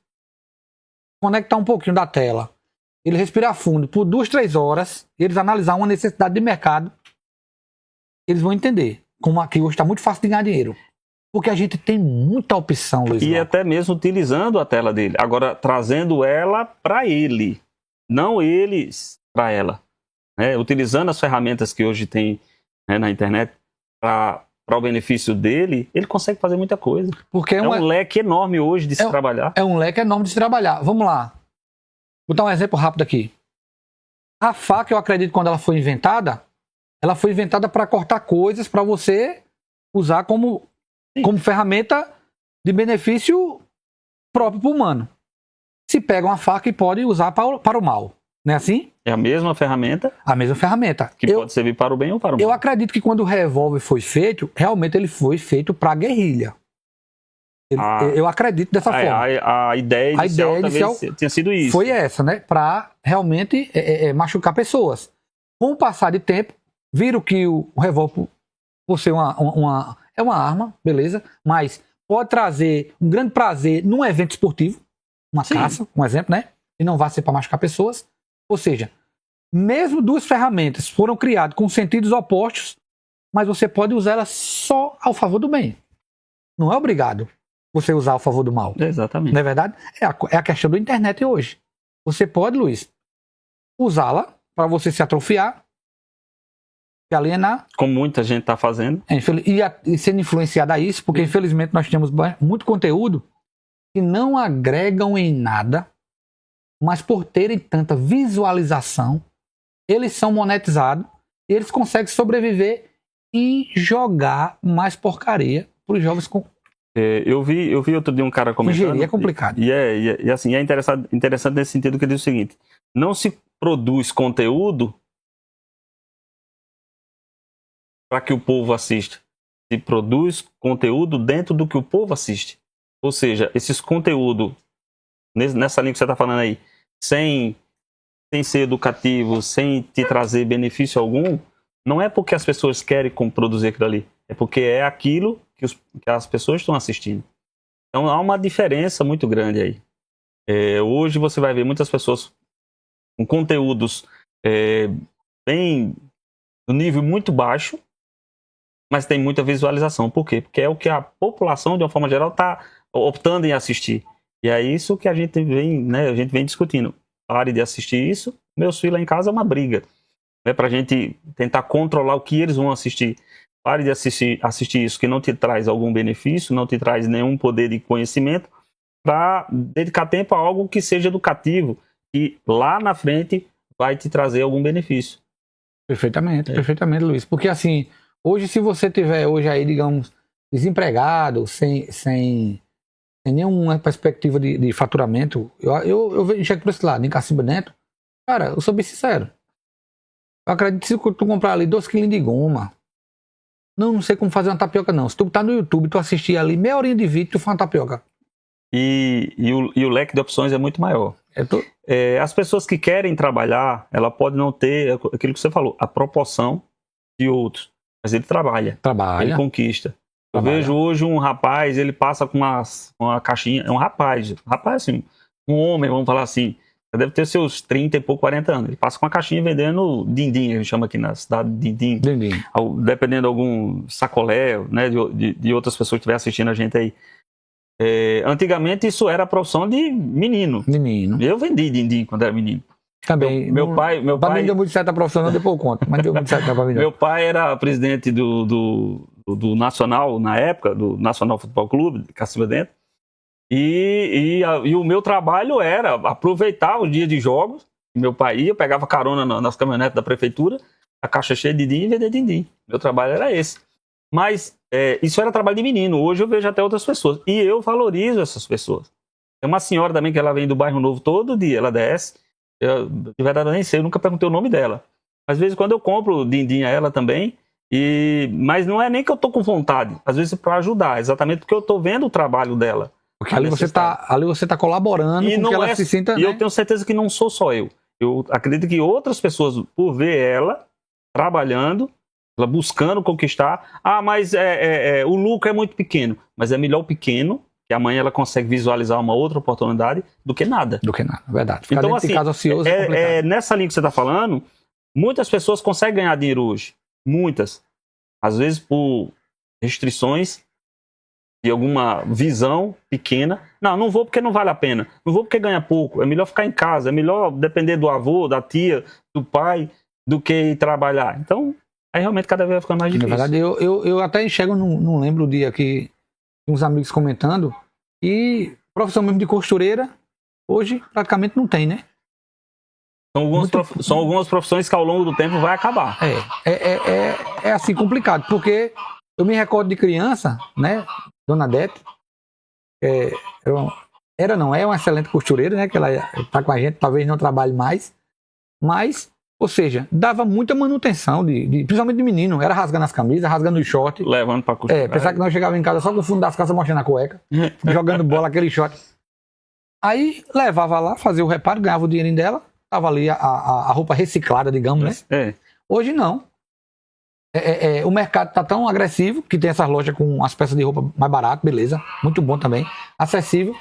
S1: conectar um pouquinho da tela, ele respirar fundo por 2, 3 horas, eles analisar uma necessidade de mercado, eles vão entender como aqui hoje está muito fácil de ganhar dinheiro. Porque a gente tem muita opção, Luiz.
S2: E até mesmo utilizando a tela dele. Agora, trazendo ela para ele, não eles para ela. Né? Utilizando as ferramentas que hoje tem, né, na internet para o benefício dele, ele consegue fazer muita coisa.
S1: Porque
S2: é um leque enorme hoje de se trabalhar.
S1: É um leque enorme de se trabalhar. Vamos lá. Vou dar um exemplo rápido aqui. A faca, eu acredito, quando ela foi inventada, ela foi inventada para cortar coisas para você usar como ferramenta de benefício próprio para o humano. Se pega uma faca e pode usar para o mal. Não é assim?
S2: É a mesma ferramenta?
S1: A mesma ferramenta.
S2: Que pode servir para o bem ou para o mal.
S1: Eu acredito que quando o revólver foi feito, realmente ele foi feito para a guerrilha. Eu acredito dessa forma.
S2: A ideia inicial talvez tenha sido isso.
S1: Foi essa, né? Para realmente machucar pessoas. Com o passar de tempo, viram que o revólver, por ser é uma arma, beleza, mas pode trazer um grande prazer num evento esportivo, uma caça, um exemplo, né? E não vai ser para machucar pessoas. Ou seja, mesmo 2 ferramentas foram criadas com sentidos opostos, mas você pode usar elas só ao favor do bem. Não é obrigado você usar ao favor do mal.
S2: Exatamente.
S1: Não é verdade? É a questão da internet hoje. Você pode, Luiz, usá-la para você se atrofiar, se alienar.
S2: Como muita gente está fazendo.
S1: E sendo influenciado a isso, porque infelizmente nós temos muito conteúdo que não agregam em nada, mas por terem tanta visualização, eles são monetizados, e eles conseguem sobreviver e jogar mais porcaria para os jovens.
S2: Eu vi outro dia um cara comentando.
S1: Engenharia é complicado.
S2: E assim, é interessante nesse sentido que ele diz o seguinte: não se produz conteúdo para que o povo assista. Se produz conteúdo dentro do que o povo assiste. Ou seja, esses conteúdos, nessa linha que você está falando aí, sem ser educativo, sem te trazer benefício algum, não é porque as pessoas querem produzir aquilo ali. É porque é aquilo que as pessoas estão assistindo. Então há uma diferença muito grande aí. Hoje você vai ver muitas pessoas com conteúdos bem do nível muito baixo, mas tem muita visualização. Por quê? Porque é o que a população, de uma forma geral, está optando em assistir. E é isso que a gente vem discutindo. Pare de assistir isso. Meus filhos lá em casa é uma briga. Para a gente tentar controlar o que eles vão assistir. Pare de assistir isso que não te traz algum benefício, não te traz nenhum poder de conhecimento, para dedicar tempo a algo que seja educativo, que lá na frente vai te trazer algum benefício.
S1: Perfeitamente, Luiz. Porque assim, hoje se você tiver hoje aí, digamos, desempregado, sem nenhuma perspectiva de faturamento, eu enxergo por esse lado, em Cacimba Neto, cara, eu sou bem sincero. Eu acredito que se tu comprar ali 2 quilos de goma, não sei como fazer uma tapioca não. Se tu tá no YouTube, tu assistir ali meia horinha de vídeo, tu faz uma tapioca.
S2: E o leque de opções é muito maior. As pessoas que querem trabalhar, ela pode não ter aquilo que você falou, a proporção de outros. Mas ele trabalha. Ele conquista. Eu vejo hoje um rapaz, ele passa com uma caixinha, é um rapaz assim, um homem, vamos falar assim, deve ter seus 30 e pouco, 40 anos. Ele passa com uma caixinha vendendo dindim, a gente chama aqui na cidade de dindim. Dependendo de algum sacolé, né, de outras pessoas que estiverem assistindo a gente aí. Antigamente isso era a profissão de menino. Eu vendi dindim quando era menino.
S1: Também.
S2: Meu pai
S1: não deu muito certo a profissão, depois eu conto. Mas deu muito certo pra mim.
S2: Meu pai era presidente do Nacional, na época, do Nacional Futebol Clube, de Cacimba Dentro. E o meu trabalho era aproveitar o dia de jogos. Meu pai ia, eu pegava carona nas caminhonetes da prefeitura, a caixa cheia de dindim e vender dindim. Meu trabalho era esse. Mas isso era trabalho de menino. Hoje eu vejo até outras pessoas. E eu valorizo essas pessoas. Tem uma senhora também que ela vem do Bairro Novo todo dia, ela desce. De verdade eu nem sei, eu nunca perguntei o nome dela. Às vezes quando eu compro dindim a ela também, mas não é nem que eu tô com vontade, às vezes para ajudar, exatamente porque eu tô vendo o trabalho dela.
S1: Porque ali você tá colaborando com que ela se sinta.
S2: E eu tenho certeza que não sou só eu. Eu acredito que outras pessoas, por ver ela trabalhando, ela buscando conquistar. Ah, mas o lucro é muito pequeno. Mas é melhor o pequeno, que a mãe ela consegue visualizar uma outra oportunidade, do que nada.
S1: Do que nada, verdade. Ficar
S2: então,
S1: dentro de casa ocioso é complicado.
S2: Nessa linha que você está falando, muitas pessoas conseguem ganhar dinheiro hoje. Muitas. Às vezes por restrições de alguma visão pequena. Não vou porque não vale a pena. Não vou porque ganha pouco. É melhor ficar em casa. É melhor depender do avô, da tia, do pai, do que ir trabalhar. Então, aí realmente cada vez vai ficando mais difícil.
S1: Na verdade, eu até enxergo, não lembro o dia que uns amigos comentando, e profissão mesmo de costureira, hoje praticamente não tem, né?
S2: São algumas profissões que ao longo do tempo vai acabar.
S1: É assim, complicado, porque eu me recordo de criança, né? Dona Dete, é uma excelente costureira, né? Que ela está com a gente, talvez não trabalhe mais, mas, ou seja, dava muita manutenção, principalmente de menino, era rasgando as camisas, rasgando os shorts.
S2: Levando para costurar.
S1: Pensar que nós chegávamos em casa só com o fundo das calças mostrando a cueca, jogando bola, aquele short. Aí levava lá, fazia o reparo, ganhava o dinheirinho dela, tava ali a roupa reciclada, digamos, né? Hoje não. O mercado tá tão agressivo que tem essas lojas com as peças de roupa mais baratas, beleza, muito bom também, acessível,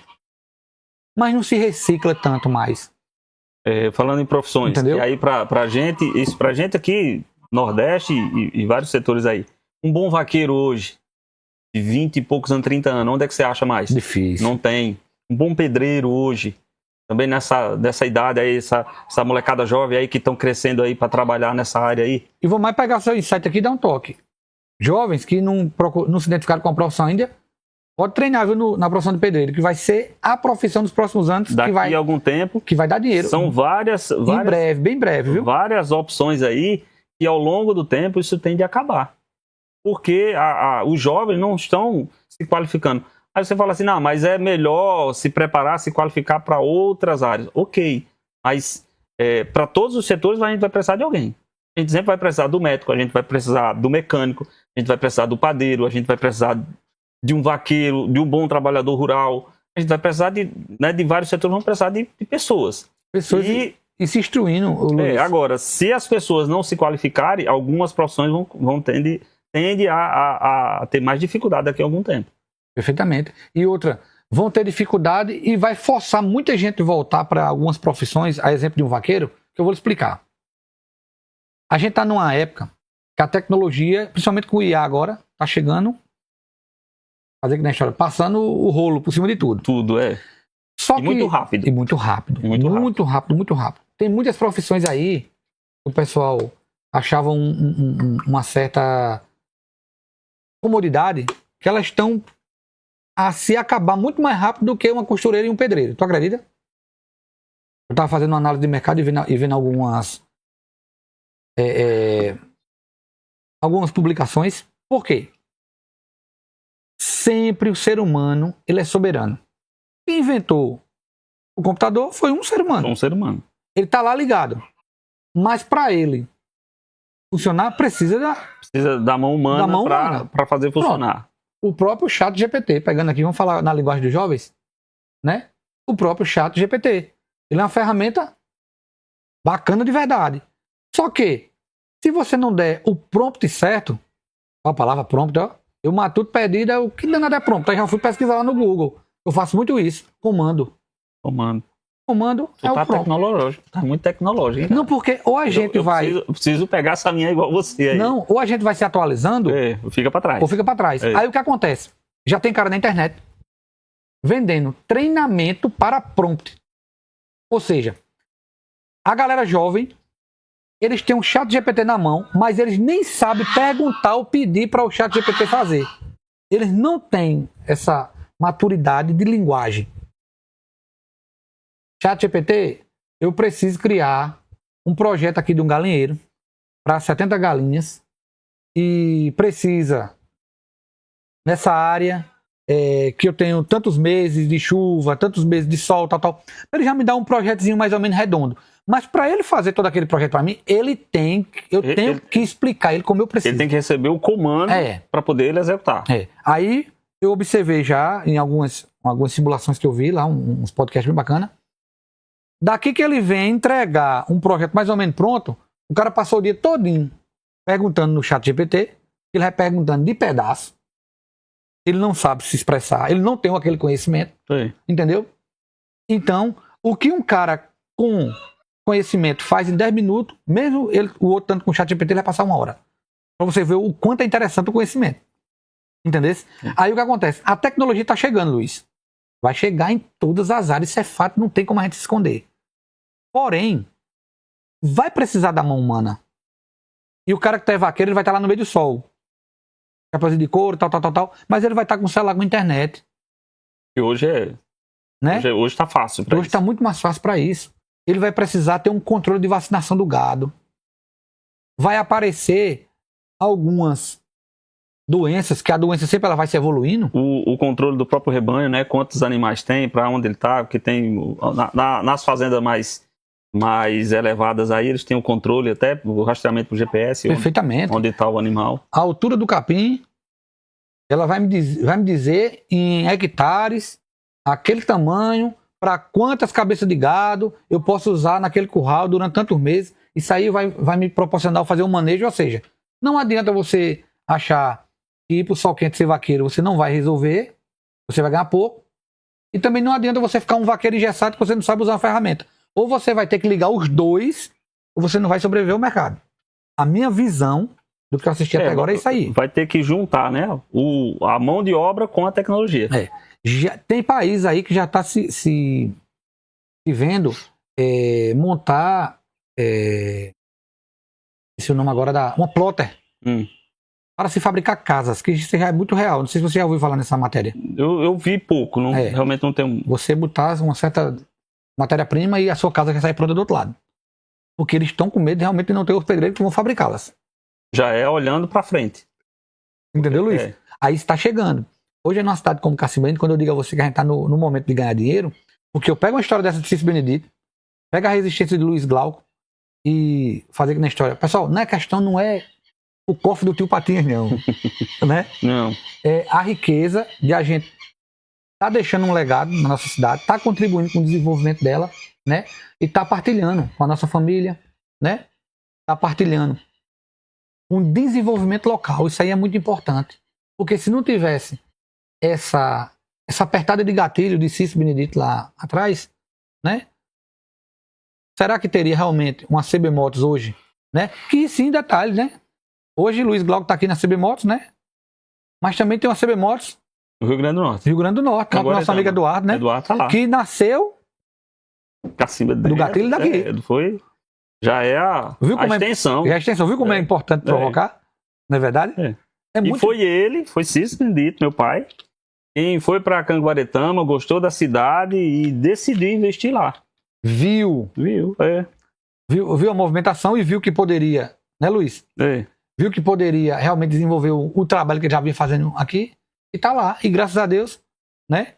S1: mas não se recicla tanto mais.
S2: Falando em profissões,
S1: entendeu?
S2: E aí pra gente aqui, Nordeste e vários setores aí, um bom vaqueiro hoje, de 20 e poucos anos, 30 anos, onde é que você acha mais?
S1: Difícil.
S2: Não tem. Um bom pedreiro hoje, também nessa idade aí, essa molecada jovem aí que estão crescendo aí para trabalhar nessa área aí.
S1: E vou mais pegar o seu insight aqui e dar um toque. Jovens que não se identificaram com a profissão ainda, pode treinar, viu, na profissão de pedreiro, que vai ser a profissão dos próximos anos.
S2: Daqui a algum tempo.
S1: Que vai dar dinheiro.
S2: São várias
S1: em breve, bem breve, viu?
S2: Várias opções aí e ao longo do tempo isso tende a acabar. Porque os jovens não estão se qualificando. Aí você fala assim, não, mas é melhor se preparar, se qualificar para outras áreas. Ok, mas para todos os setores a gente vai precisar de alguém. A gente sempre vai precisar do médico, a gente vai precisar do mecânico, a gente vai precisar do padeiro, a gente vai precisar de um vaqueiro, de um bom trabalhador rural. A gente vai precisar de vários setores, vamos precisar de pessoas.
S1: Pessoas e se instruindo.
S2: Agora, se as pessoas não se qualificarem, algumas profissões tendem a ter mais dificuldade daqui a algum tempo.
S1: Perfeitamente. E outra, vão ter dificuldade e vai forçar muita gente a voltar para algumas profissões, a exemplo de um vaqueiro, que eu vou lhe explicar. A gente está numa época que a tecnologia, principalmente com o IA agora, está chegando, fazer que nem história, passando o rolo por cima de tudo.
S2: Tudo,
S1: muito rápido. E muito rápido. Muito rápido. Tem muitas profissões aí que o pessoal achava uma certa comodidade, que elas estão a se acabar muito mais rápido do que uma costureira e um pedreiro. Tu acredita? Eu estava fazendo uma análise de mercado e vendo algumas publicações. Por quê? Sempre o ser humano ele é soberano. Quem inventou o computador foi um ser humano.
S2: Um ser humano.
S1: Ele está lá ligado. Mas para ele funcionar, precisa
S2: da mão humana para fazer funcionar.
S1: Pronto. O próprio ChatGPT, pegando aqui, vamos falar na linguagem dos jovens, né? O próprio ChatGPT. Ele é uma ferramenta bacana de verdade. Só que, se você não der o prompt certo, a palavra prompt, eu matuto pedido, o que danado é prompt? Aí já fui pesquisar lá no Google. Eu faço muito isso. Comando é o prompt.
S2: Tecnológico. Tá muito tecnológico.
S1: Não, porque ou a gente vai...
S2: Preciso pegar essa linha igual você aí.
S1: Não, ou a gente vai se atualizando...
S2: fica para trás.
S1: Ou fica para trás. Aí o que acontece? Já tem cara na internet vendendo treinamento para prompt. Ou seja, a galera jovem, eles têm um ChatGPT na mão, mas eles nem sabem perguntar ou pedir para o ChatGPT fazer. Eles não têm essa maturidade de linguagem. ChatGPT, eu preciso criar um projeto aqui de um galinheiro para 70 galinhas e precisa, nessa área, que eu tenho tantos meses de chuva, tantos meses de sol, tal. Ele já me dá um projetozinho mais ou menos redondo. Mas para ele fazer todo aquele projeto para mim, eu tenho que explicar ele como eu preciso.
S2: Ele tem que receber o comando para poder ele executar.
S1: Aí eu observei já em algumas simulações que eu vi lá, uns podcasts bem bacanas. Daqui que ele vem entregar um projeto mais ou menos pronto, o cara passou o dia todinho perguntando no chat GPT, ele vai perguntando de pedaço, ele não sabe se expressar, ele não tem aquele conhecimento, entendeu? Então, o que um cara com conhecimento faz em 10 minutos, mesmo o outro tanto com o chat GPT, ele vai passar 1 hora. Pra você ver o quanto é interessante o conhecimento. Entendeu? Aí o que acontece? A tecnologia está chegando, Luiz. Vai chegar em todas as áreas, isso é fato, não tem como a gente se esconder. Porém, vai precisar da mão humana. E o cara que tá vaqueiro, ele vai estar lá no meio do sol. Capaz de couro, tal. Mas ele vai estar com o celular com internet.
S2: E hoje
S1: né?
S2: Hoje tá fácil para isso.
S1: Hoje está muito mais fácil para isso. Ele vai precisar ter um controle de vacinação do gado. Vai aparecer algumas doenças, que a doença sempre ela vai se evoluindo.
S2: O controle do próprio rebanho, né? Quantos animais tem, para onde ele tá, porque tem nas fazendas mais elevadas aí, eles têm o controle, até o rastreamento por GPS.
S1: Perfeitamente.
S2: Onde está o animal.
S1: A altura do capim, ela vai me dizer em hectares, aquele tamanho, para quantas cabeças de gado eu posso usar naquele curral durante tantos meses. Isso aí vai me proporcionar fazer um manejo, ou seja, não adianta você achar que ir para o sol quente ser vaqueiro você não vai resolver, você vai ganhar pouco. E também não adianta você ficar um vaqueiro engessado que você não sabe usar uma ferramenta. Ou você vai ter que ligar os dois, ou você não vai sobreviver ao mercado. A minha visão do que eu assisti até agora é isso aí.
S2: Vai ter que juntar, né? A mão de obra com a tecnologia.
S1: Tem país aí que já está se vendo montar esse é o nome agora uma plotter para se fabricar casas, que isso já é muito real. Não sei se você já ouviu falar nessa matéria.
S2: Eu vi pouco, realmente não tem.
S1: Você botar uma certa matéria-prima e a sua casa já sai pronta do outro lado. Porque eles estão com medo de realmente não ter os pedreiros que vão fabricá-las.
S2: Já é olhando para frente.
S1: Entendeu, Luiz? Aí está chegando. Hoje, numa cidade como Cacimbende, quando eu digo a você que a gente está no momento de ganhar dinheiro, porque eu pego uma história dessa de Cícero Benedito, pego a resistência de Luiz Glauco e fazer aqui na história. Pessoal, a questão não é o cofre do tio Patinhas, não. Né?
S2: Não.
S1: É a riqueza de a gente tá deixando um legado na nossa cidade, tá contribuindo com o desenvolvimento dela, né? E tá partilhando com a nossa família, né? Tá partilhando um desenvolvimento local. Isso aí é muito importante. Porque se não tivesse essa apertada de gatilho de Cícero Benedito lá atrás, né? Será que teria realmente uma CB Motos hoje, né? Que sim, detalhe, né? Hoje Luiz Glauco tá aqui na CB Motos, né? Mas também tem uma CB Motos
S2: no Rio Grande do Norte.
S1: Rio Grande do Norte, nosso amigo Eduardo, né?
S2: Eduardo tá lá.
S1: Que nasceu
S2: do
S1: gatilho daqui.
S2: Já é a extensão.
S1: Já a extensão. Viu como é importante provocar? Não é verdade?
S2: E foi Cícero Benedito, meu pai, quem foi para Canguaretama, gostou da cidade e decidiu investir lá.
S1: Viu a movimentação e viu que poderia, né, Luiz? Viu que poderia realmente desenvolver o trabalho que ele já vinha fazendo aqui e tá lá. E graças a Deus, né?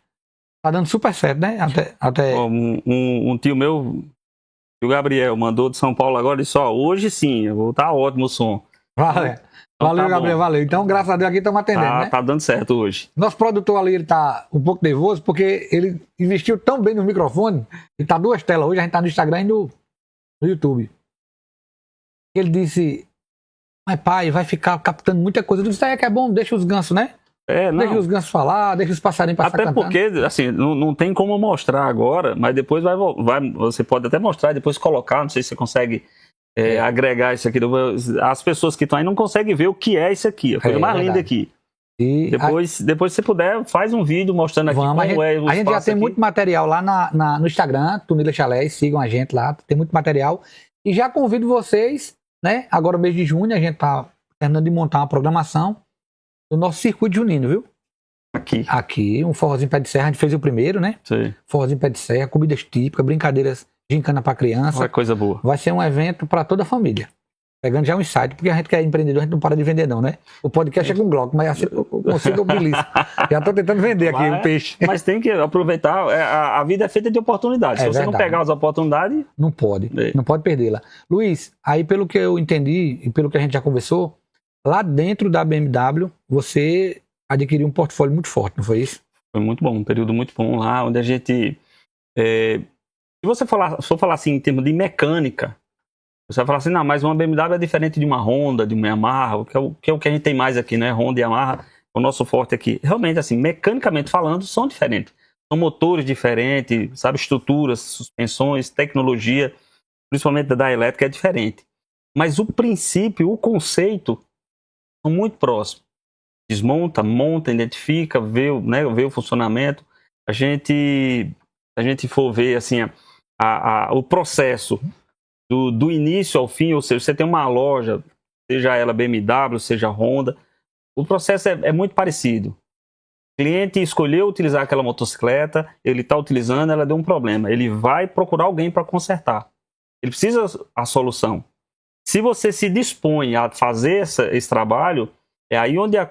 S1: Tá dando super certo, né? Até...
S2: Um tio meu, o Gabriel, mandou de São Paulo agora e disse, hoje sim, tá ótimo o som.
S1: Valeu, Gabriel, valeu. Então, graças a Deus, aqui estamos atendendo, né?
S2: Tá dando certo hoje.
S1: Nosso produtor ali, ele tá um pouco nervoso, porque ele investiu tão bem no microfone, ele tá 2 telas hoje, a gente tá no Instagram e no YouTube. Ele disse, mas pai, vai ficar captando muita coisa. Eu disse, que é bom, deixa os gansos, né? Deixa os gansos falar, deixa os passarinhos passar cantando.
S2: Até porque, assim, não tem como mostrar agora, mas depois você pode até mostrar, depois colocar, não sei se você consegue agregar isso aqui. As pessoas que estão aí não conseguem ver o que é isso aqui, a coisa mais linda aqui. E depois, se você puder, faz um vídeo mostrando aqui como é o espaço.
S1: A gente já tem muito material lá no Instagram, Tunila Chalés, sigam a gente lá, tem muito material. E já convido vocês, né? Agora, mês de junho, a gente tá terminando de montar uma programação do nosso circuito junino, viu? Aqui, um forrozinho pé de serra, a gente fez o primeiro, né?
S2: Sim.
S1: Forrozinho pé de serra, comidas típicas, brincadeiras, gincana pra criança.
S2: É coisa boa.
S1: Vai ser um evento para toda a família. Pegando já um insight, porque a gente que é empreendedor, a gente não para de vender não, né? O podcast é com Glauco, mas assim eu consigo belisco. Já tô tentando vender aqui o peixe.
S2: Mas tem que aproveitar, a vida é feita de oportunidades. Se você não pegar as oportunidades...
S1: Não pode perdê-la. Luiz, aí pelo que eu entendi e pelo que a gente já conversou, lá dentro da BMW, você adquiriu um portfólio muito forte, não foi isso?
S2: Foi muito bom, um período muito bom lá, onde a gente... se você for falar assim em termos de mecânica, Você vai falar assim, não, mas uma BMW é diferente de uma Honda, de uma Yamaha, que é o que a gente tem mais aqui, né? Honda e Yamaha, o nosso forte aqui. Realmente, assim, mecanicamente falando, são diferentes. São motores diferentes, sabe? Estruturas, suspensões, tecnologia, principalmente da elétrica, é diferente. Mas o princípio, o conceito, são muito próximos. Desmonta, monta, identifica, vê o funcionamento. A gente for ver, assim, o processo do início ao fim, ou seja, você tem uma loja, seja ela BMW, seja Honda, o processo é muito parecido. O cliente escolheu utilizar aquela motocicleta, ele está utilizando, ela deu um problema. Ele vai procurar alguém para consertar. Ele precisa a solução. Se você se dispõe a fazer esse trabalho, é aí onde a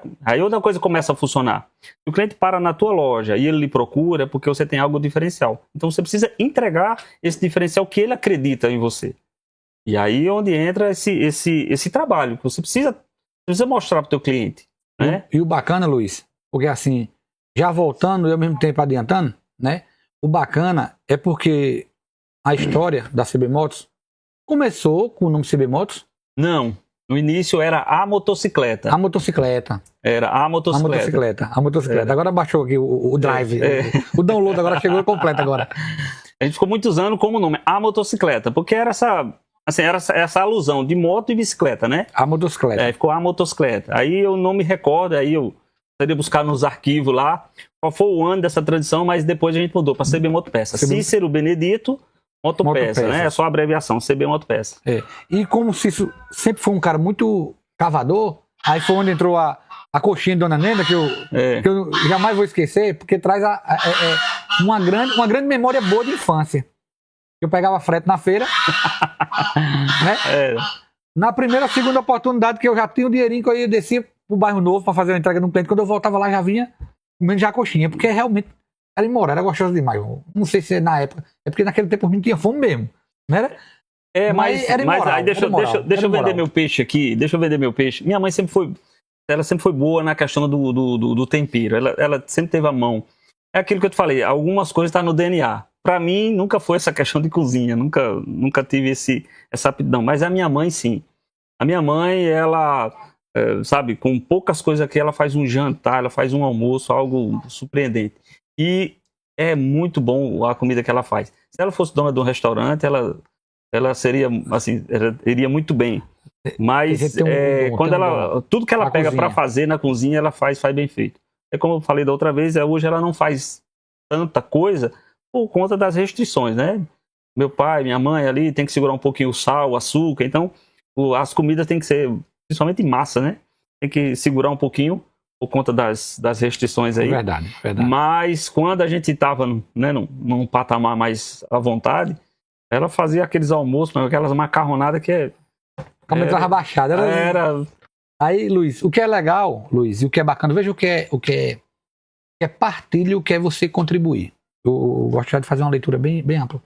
S2: coisa começa a funcionar. Se o cliente para na tua loja e ele lhe procura, é porque você tem algo diferencial. Então você precisa entregar esse diferencial que ele acredita em você. E aí é onde entra esse trabalho que você precisa mostrar para o teu cliente. Né?
S1: E o bacana, Luiz, porque assim, já voltando e ao mesmo tempo adiantando, né? O bacana é porque a história da CB Motos começou com o nome CB Motos?
S2: Não. No início era a motocicleta.
S1: A motocicleta.
S2: Era a motocicleta.
S1: A motocicleta. Agora baixou aqui o drive. O download agora chegou completo agora.
S2: A gente ficou muitos anos como nome, a motocicleta, porque era essa alusão de moto e bicicleta, né?
S1: A motocicleta.
S2: Ficou a motocicleta. Aí eu não me recordo, aí eu teria buscar nos arquivos lá qual foi o ano dessa tradição, mas depois a gente mudou para CB Motopeça. Cícero Benedito Motopeça, né? É só a abreviação, CB Motopeça.
S1: E como se isso sempre foi um cara muito cavador, aí foi onde entrou a coxinha de Dona Nenda, que eu jamais vou esquecer, porque traz uma grande memória boa de infância. Eu pegava frete na feira, né? Na primeira, segunda oportunidade que eu já tinha o dinheirinho que eu ia descer pro bairro Novo para fazer a entrega no cliente, quando eu voltava lá já vinha comendo já a coxinha, porque realmente era imoral, era gostoso demais. Não sei se é na época, é porque naquele tempo a gente tinha fome mesmo, né?
S2: Mas era imoral, mas aí deixa eu vender meu peixe aqui, Minha mãe sempre foi boa na questão do tempero, ela sempre teve a mão. É aquilo que eu te falei, algumas coisas estão no DNA. Para mim, nunca foi essa questão de cozinha, nunca tive essa aptidão, mas a minha mãe, sim. A minha mãe, ela, sabe, com poucas coisas aqui, ela faz um jantar, ela faz um almoço, algo surpreendente. E é muito bom a comida que ela faz. Se ela fosse dona de um restaurante, ela seria, assim, iria muito bem. Mas tudo que ela pega para fazer na cozinha, ela faz bem feito. É como eu falei da outra vez, hoje ela não faz tanta coisa por conta das restrições, né? Meu pai, minha mãe ali tem que segurar um pouquinho o sal, o açúcar, então as comidas tem que ser, principalmente massa, né? Tem que segurar um pouquinho por conta das restrições aí.
S1: Verdade.
S2: Mas quando a gente estava, né, num patamar mais à vontade, ela fazia aqueles almoços, aquelas macarronadas que é...
S1: Como entrava baixada.
S2: Era...
S1: Aí, Luiz, o que é legal, Luiz, e o que é bacana, veja o que é partilha e o que é você contribuir. Eu gosto de fazer uma leitura bem ampla.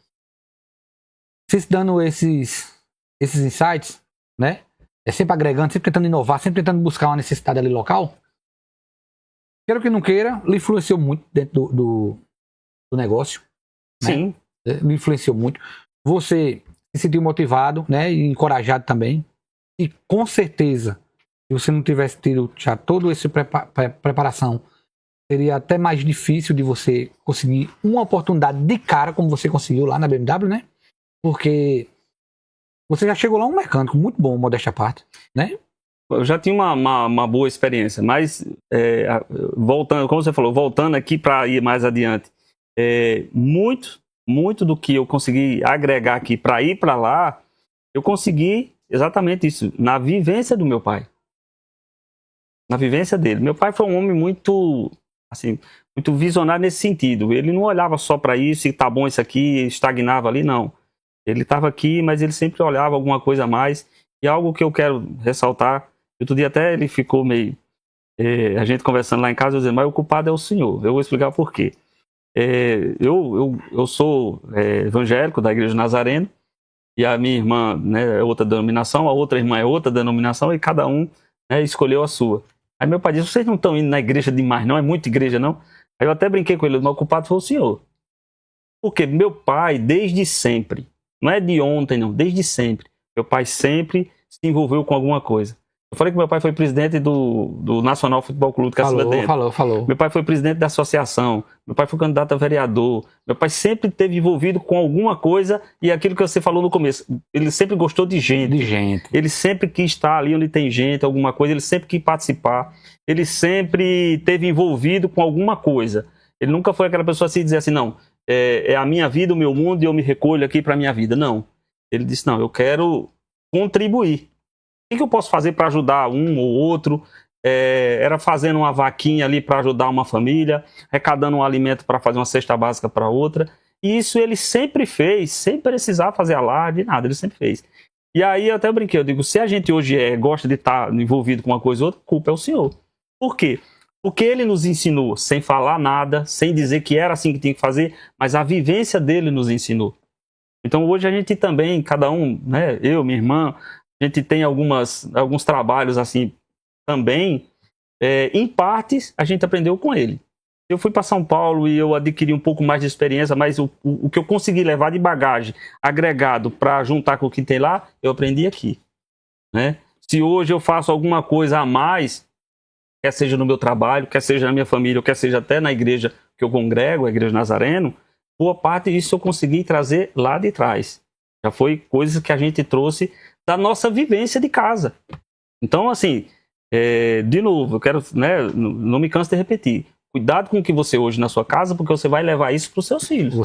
S1: Vocês dando esses insights, né? É sempre agregando, sempre tentando inovar, sempre tentando buscar uma necessidade ali local. Queira que não queira, lhe influenciou muito dentro do negócio.
S2: Sim.
S1: Né? Lhe influenciou muito. Você se sentiu motivado, né? E encorajado também. E com certeza, se você não tivesse tido já toda essa preparação, seria até mais difícil de você conseguir uma oportunidade de cara, como você conseguiu lá na BMW, né? Porque você já chegou lá um mecânico muito bom, modéstia à parte, né?
S2: Eu já tinha uma boa experiência, mas voltando, como você falou, voltando aqui para ir mais adiante, muito do que eu consegui agregar aqui para ir para lá, eu consegui exatamente isso, na vivência do meu pai. Na vivência dele. Meu pai foi um homem muito visionário nesse sentido. Ele não olhava só para isso, e tá bom isso aqui, estagnava ali, não. Ele estava aqui, mas ele sempre olhava alguma coisa a mais. E algo que eu quero ressaltar, outro dia até ele ficou meio... a gente conversando lá em casa, eu dizendo, mas o culpado é o senhor. Eu vou explicar por quê. Eu sou evangélico da Igreja Nazareno, e a minha irmã, né, é outra denominação, a outra irmã é outra denominação, e cada um, né, escolheu a sua. Aí meu pai disse, vocês não estão indo na igreja demais, não? É muita igreja, não? Aí eu até brinquei com ele, mas o culpado foi o senhor. Porque meu pai, desde sempre, não é de ontem, não, desde sempre, Meu pai sempre se envolveu com alguma coisa. Eu falei que meu pai foi presidente do Nacional Futebol Clube de Cacilda Dentro.
S1: Falou.
S2: Meu pai foi presidente da associação. Meu pai foi candidato a vereador. Meu pai sempre esteve envolvido com alguma coisa, e aquilo que você falou no começo, ele sempre gostou de gente. Ele sempre quis estar ali onde tem gente, alguma coisa, ele sempre quis participar. Ele sempre esteve envolvido com alguma coisa. Ele nunca foi aquela pessoa assim, dizer assim, não, é a minha vida, o meu mundo, e eu me recolho aqui para a minha vida. Não. Ele disse, não, eu quero contribuir. O que eu posso fazer para ajudar um ou outro? Era fazendo uma vaquinha ali para ajudar uma família, arrecadando um alimento para fazer uma cesta básica para outra. E isso ele sempre fez, sem precisar fazer alarde, nada, ele sempre fez. E aí eu até brinquei, eu digo, se a gente hoje gosta de estar envolvido com uma coisa ou outra, a culpa é o senhor. Por quê? Porque ele nos ensinou, sem falar nada, sem dizer que era assim que tinha que fazer, mas a vivência dele nos ensinou. Então hoje a gente também, cada um, né, eu, minha irmã, a gente tem alguns trabalhos assim também, em partes a gente aprendeu com ele. Eu fui para São Paulo e eu adquiri um pouco mais de experiência, mas o que eu consegui levar de bagagem agregado para juntar com o que tem lá, eu aprendi aqui, né? Se hoje eu faço alguma coisa a mais, quer seja no meu trabalho, quer seja na minha família, ou quer seja até na igreja que eu congrego, a Igreja Nazareno, boa parte disso eu consegui trazer lá de trás. Já foi coisas que a gente trouxe da nossa vivência de casa. Então, assim, de novo, eu quero, né, não me canso de repetir. Cuidado com o que você hoje na sua casa, porque você vai levar isso para os seus filhos.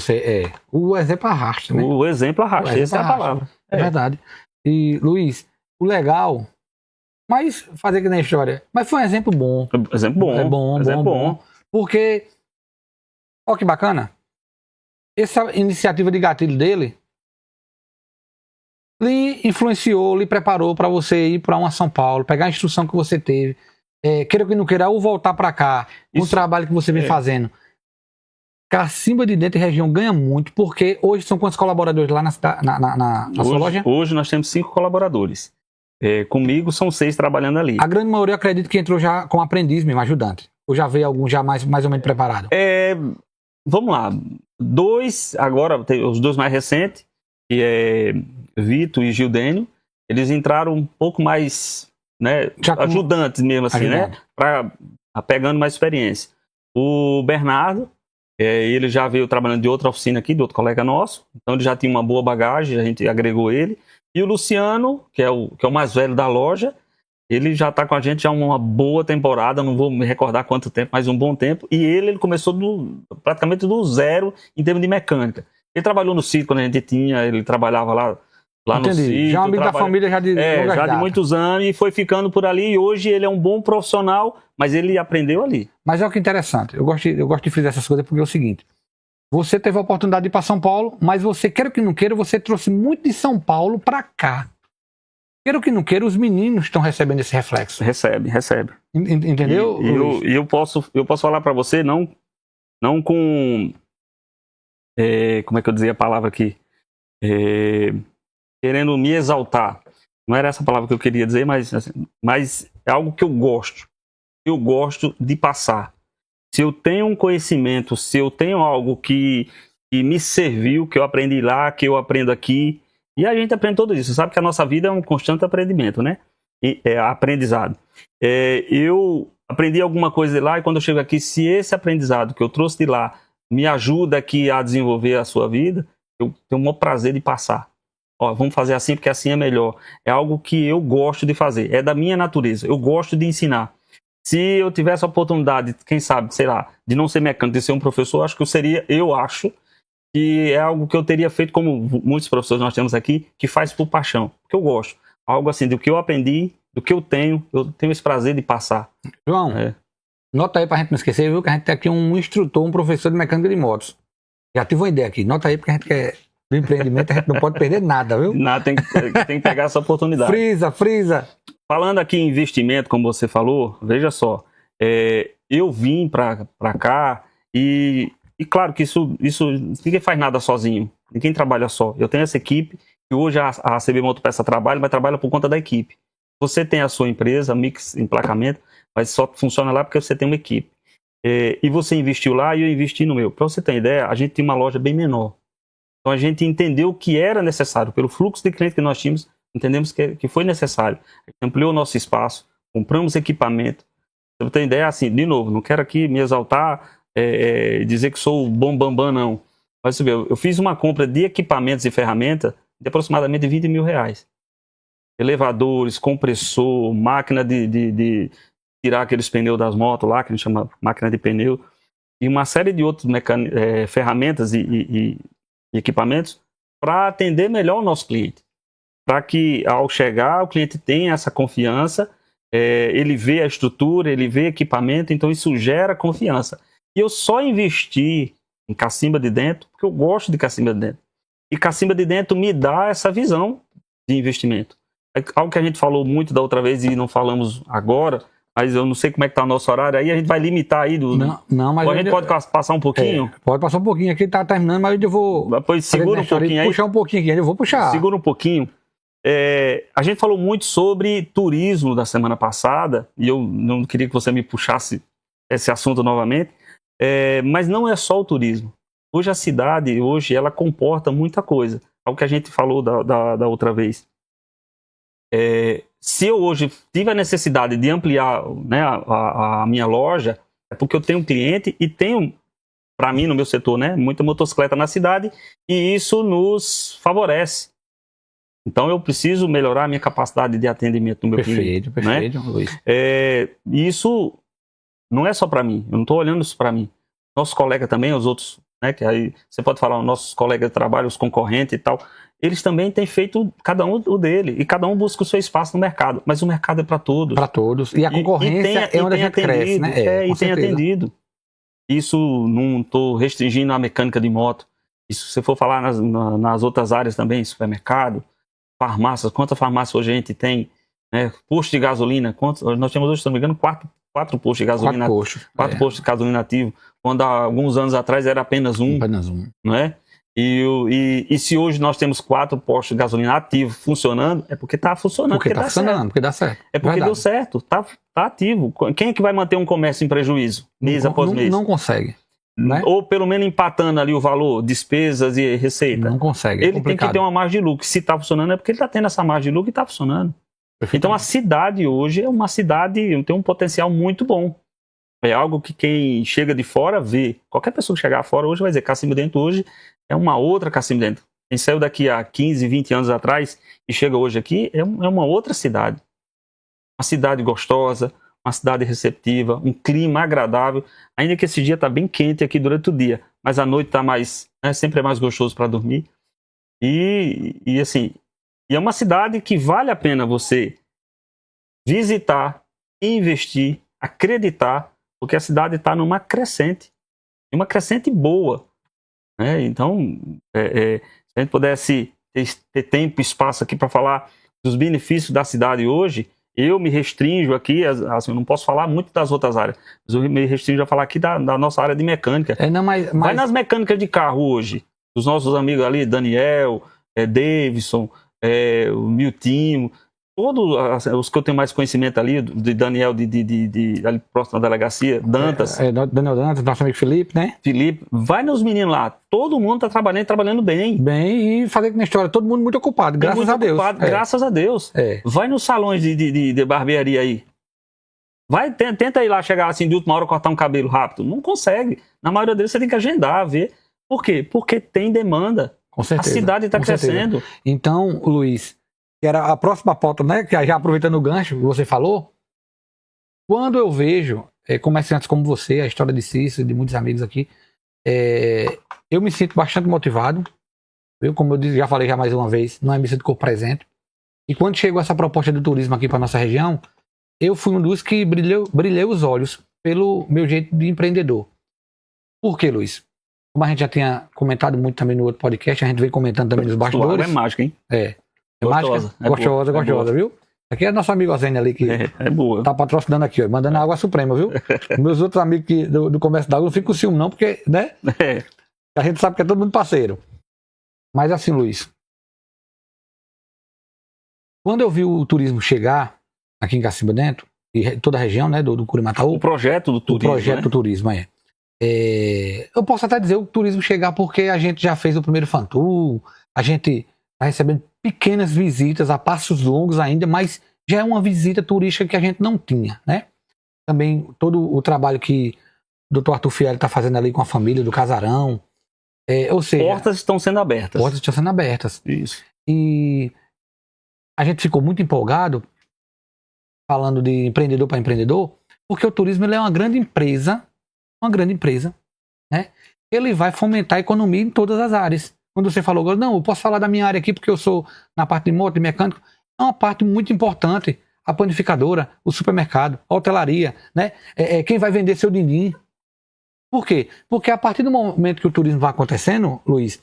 S1: O exemplo arrasta, né?
S2: O exemplo arrasta, essa é a palavra.
S1: É verdade. E, Luiz, o legal, mas fazer que nem história, mas foi um exemplo bom.
S2: Exemplo bom.
S1: Bom. Porque, ó que bacana, essa iniciativa de gatilho dele lhe influenciou, lhe preparou para você ir para uma São Paulo, pegar a instrução que você teve, queira que não queira, ou voltar para cá, o trabalho que você vem fazendo. Cacimba de Dentro e região ganha muito, porque hoje são quantos colaboradores lá na sua loja?
S2: Hoje nós temos 5 colaboradores. Comigo são 6 trabalhando ali.
S1: A grande maioria, eu acredito que entrou já com aprendiz mesmo, ajudante. Ou já veio algum já mais ou menos preparado?
S2: Vamos lá. 2, agora, os 2 mais recentes, que é Vitor e Gildênio, eles entraram um pouco mais, né, ajudantes mesmo assim, né, pegando mais experiência. O Bernardo, ele já veio trabalhando de outra oficina aqui, de outro colega nosso, então ele já tinha uma boa bagagem, a gente agregou ele. E o Luciano, que é o mais velho da loja, ele já está com a gente já uma boa temporada, não vou me recordar quanto tempo, mas um bom tempo. E ele começou praticamente do zero em termos de mecânica. Ele trabalhou no sítio quando a gente tinha, ele trabalhava lá no sítio.
S1: Já é um amigo da família já de
S2: muitos anos, e foi ficando por ali. E hoje ele é um bom profissional, mas ele aprendeu ali. Mas
S1: é o que é interessante. Eu gosto de frisar essas coisas porque é o seguinte. Você teve a oportunidade de ir para São Paulo, mas você, queira que não queira, você trouxe muito de São Paulo para cá. Queira que não queira, os meninos estão recebendo esse reflexo.
S2: Recebe.
S1: Entendeu?
S2: E eu posso falar para você, não com... como é que eu dizia a palavra aqui? Querendo me exaltar. Não era essa palavra que eu queria dizer, mas é algo que eu gosto. Eu gosto de passar. Se eu tenho um conhecimento, se eu tenho algo que me serviu, que eu aprendi lá, que eu aprendo aqui, e a gente aprende tudo isso. Sabe que a nossa vida é um constante aprendimento, né? Aprendizado. Eu aprendi alguma coisa de lá, e quando eu chego aqui, se esse aprendizado que eu trouxe de lá me ajuda aqui a desenvolver a sua vida, eu tenho o maior prazer de passar. Vamos fazer assim porque assim é melhor. É algo que eu gosto de fazer, é da minha natureza. Eu gosto de ensinar. Se eu tivesse a oportunidade, quem sabe, sei lá, de não ser mecânico, de ser um professor, acho que é algo que eu teria feito, como muitos professores nós temos aqui, que faz por paixão, porque eu gosto. Algo assim, do que eu aprendi, do que eu tenho esse prazer de passar.
S1: João, nota aí pra gente não esquecer, viu, que a gente tem aqui um instrutor, um professor de mecânica de motos. Já tive uma ideia aqui, nota aí, porque a gente quer... Do empreendimento a gente não pode perder nada, viu?
S2: Nada, tem que pegar essa oportunidade.
S1: Frisa. Falando
S2: aqui em investimento, como você falou, veja só, eu vim para cá e claro que isso ninguém faz nada sozinho, ninguém trabalha só. Eu tenho essa equipe que hoje a ACB Motopeça trabalha, mas trabalha por conta da equipe. Você tem a sua empresa, Mix Emplacamento, mas só funciona lá porque você tem uma equipe. E você investiu lá e eu investi no meu. Para você ter ideia, a gente tinha uma loja bem menor. Então a gente entendeu que era necessário, pelo fluxo de clientes que nós tínhamos, entendemos que foi necessário. A gente ampliou o nosso espaço, compramos equipamento. Pra você ter ideia, assim, de novo, não quero aqui me exaltar, dizer que sou o bambambam, não. Mas você vê, eu fiz uma compra de equipamentos e ferramentas de aproximadamente R$20 mil. Elevadores, compressor, máquina de tirar aqueles pneus das motos lá, que a gente chama máquina de pneu, e uma série de outras ferramentas e equipamentos para atender melhor o nosso cliente. Para que, ao chegar, o cliente tenha essa confiança, ele vê a estrutura, ele vê equipamento, então isso gera confiança. E eu só investi em cacimba de dentro porque eu gosto de cacimba de dentro. E cacimba de dentro me dá essa visão de investimento. É algo que a gente falou muito da outra vez e não falamos agora, mas eu não sei como é que está o nosso horário, aí a gente vai limitar aí
S1: Não, mas
S2: a gente pode passar um pouquinho?
S1: Pode passar um pouquinho, aqui está terminando, mas eu vou...
S2: Depois segura um pouquinho aí.
S1: Puxar um pouquinho aqui, eu vou puxar.
S2: Segura um pouquinho. A gente falou muito sobre turismo da semana passada, e eu não queria que você me puxasse esse assunto novamente, mas não é só o turismo. Hoje a cidade, ela comporta muita coisa. Algo que a gente falou da outra vez. Se eu hoje tive a necessidade de ampliar, né, a minha loja, é porque eu tenho um cliente e tenho, para mim, no meu setor, né, muita motocicleta na cidade, e isso nos favorece. Então eu preciso melhorar a minha capacidade de atendimento no meu cliente.
S1: Perfeito,
S2: né?
S1: Luiz.
S2: Isso não é só para mim, eu não estou olhando isso para mim. Nossos colegas também, os outros, né, que aí você pode falar, os nossos colegas de trabalho, os concorrentes e tal, eles também têm feito cada um o dele, e cada um busca o seu espaço no mercado, mas o mercado é para todos.
S1: Para todos, e a concorrência é onde a gente cresce, né?
S2: E tem atendido. Isso não estou restringindo a mecânica de moto, isso se você for falar nas outras áreas também, supermercado, farmácias, quantas farmácias hoje a gente tem, né? Posto de gasolina, nós temos hoje, se não me engano, quatro postos de gasolina. Quatro postos de gasolina ativo, quando há alguns anos atrás era apenas um. Não é? E se hoje nós temos 4 postos de gasolina ativos funcionando, é porque está funcionando.
S1: Porque está funcionando, porque dá certo.
S2: É porque deu certo, tá ativo. Quem é que vai manter um comércio em prejuízo, mês após mês?
S1: Não consegue. Né?
S2: Ou pelo menos empatando ali o valor, despesas e receita.
S1: Não consegue.
S2: Ele tem que ter uma margem de lucro. Se está funcionando, é porque ele está tendo essa margem de lucro e está funcionando. Então a cidade hoje é uma cidade, tem um potencial muito bom. É algo que quem chega de fora vê. Qualquer pessoa que chegar fora hoje vai dizer, Cacimba Dentro hoje é uma outra Cacimba Dentro. Quem saiu daqui há 15, 20 anos atrás e chega hoje aqui é uma outra cidade. Uma cidade gostosa, uma cidade receptiva, um clima agradável, ainda que esse dia está bem quente aqui durante o dia, mas a noite está mais, né, sempre é mais gostoso para dormir. E assim, é uma cidade que vale a pena você visitar, investir, acreditar, porque a cidade está numa crescente, uma crescente boa. Né? Então, se a gente pudesse ter tempo e espaço aqui para falar dos benefícios da cidade hoje, eu me restringo aqui, assim, eu não posso falar muito das outras áreas, mas eu me restringo a falar aqui da nossa área de mecânica. Vai nas mecânicas de carro hoje, dos nossos amigos ali, Daniel, Davidson, o Miltinho, todos os que eu tenho mais conhecimento ali, de Daniel, ali próximo da delegacia, Dantas.
S1: Daniel Dantas, nosso amigo Felipe, né?
S2: Felipe, vai nos meninos lá, todo mundo tá trabalhando bem.
S1: Bem, e fazer que na história, todo mundo muito ocupado, graças a Deus.
S2: Graças a Deus. Vai nos salões de barbearia aí. Tenta ir lá, chegar assim de última hora, cortar um cabelo rápido. Não consegue. Na maioria deles você tem que agendar, ver. Por quê? Porque tem demanda.
S1: Com certeza.
S2: A cidade está crescendo.
S1: Então, Luiz, que era a próxima pauta, né? Que já aproveitando o gancho que você falou, quando eu vejo comerciantes como você, a história de Cícero, de muitos amigos aqui, eu me sinto bastante motivado, viu? Como eu já falei já mais uma vez, não é missa de corpo presente. E quando chegou essa proposta do turismo aqui para nossa região, eu fui um dos que brilhei os olhos pelo meu jeito de empreendedor. Por quê, Luiz? Como a gente já tinha comentado muito também no outro podcast, a gente vem comentando também nos bastidores.
S2: É mágica, hein?
S1: Gostosa, mágica, gostosa, viu? Aqui é nosso amigo Ozênio ali que
S2: boa.
S1: Tá patrocinando aqui, ó, mandando água suprema, viu? Meus outros amigos do comércio d'água não ficam com ciúme não, porque, né? A gente sabe que é todo mundo parceiro. Mas assim, Luiz, quando eu vi o turismo chegar aqui em Cacimba Dentro, e toda a região, né, do Curimataú.
S2: O projeto do turismo.
S1: O projeto do turismo, eu posso até dizer o turismo chegar porque a gente já fez o primeiro Fantour, a gente tá recebendo pequenas visitas a passos longos ainda, mas já é uma visita turística que a gente não tinha, né? Também todo o trabalho que o Dr. Arthur Fialho está fazendo ali com a família do Casarão. Ou seja,
S2: portas estão sendo abertas.
S1: Portas estão sendo abertas.
S2: Isso.
S1: E a gente ficou muito empolgado falando de empreendedor para empreendedor, porque o turismo ele é uma grande empresa, né? Ele vai fomentar a economia em todas as áreas. Quando você falou, não, eu posso falar da minha área aqui porque eu sou na parte de moto, de mecânico, é uma parte muito importante. A panificadora, o supermercado, a hotelaria, né? Quem vai vender seu din-din. Por quê? Porque a partir do momento que o turismo vai acontecendo, Luiz,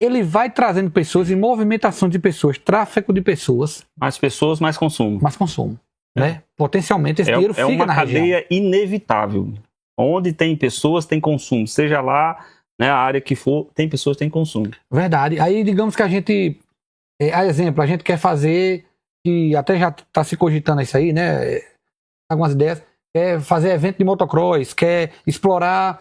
S1: ele vai trazendo pessoas e movimentação de pessoas, tráfego de pessoas.
S2: Mais pessoas, mais consumo.
S1: Mais consumo. Né? Potencialmente esse dinheiro fica na região. É uma
S2: cadeia inevitável. Onde tem pessoas, tem consumo. Seja lá, né, a área que for, tem pessoas, tem consumo.
S1: Verdade. Aí digamos que a gente, a exemplo, a gente quer fazer, que até já está se cogitando isso aí, né? Algumas ideias. Quer fazer evento de motocross, quer explorar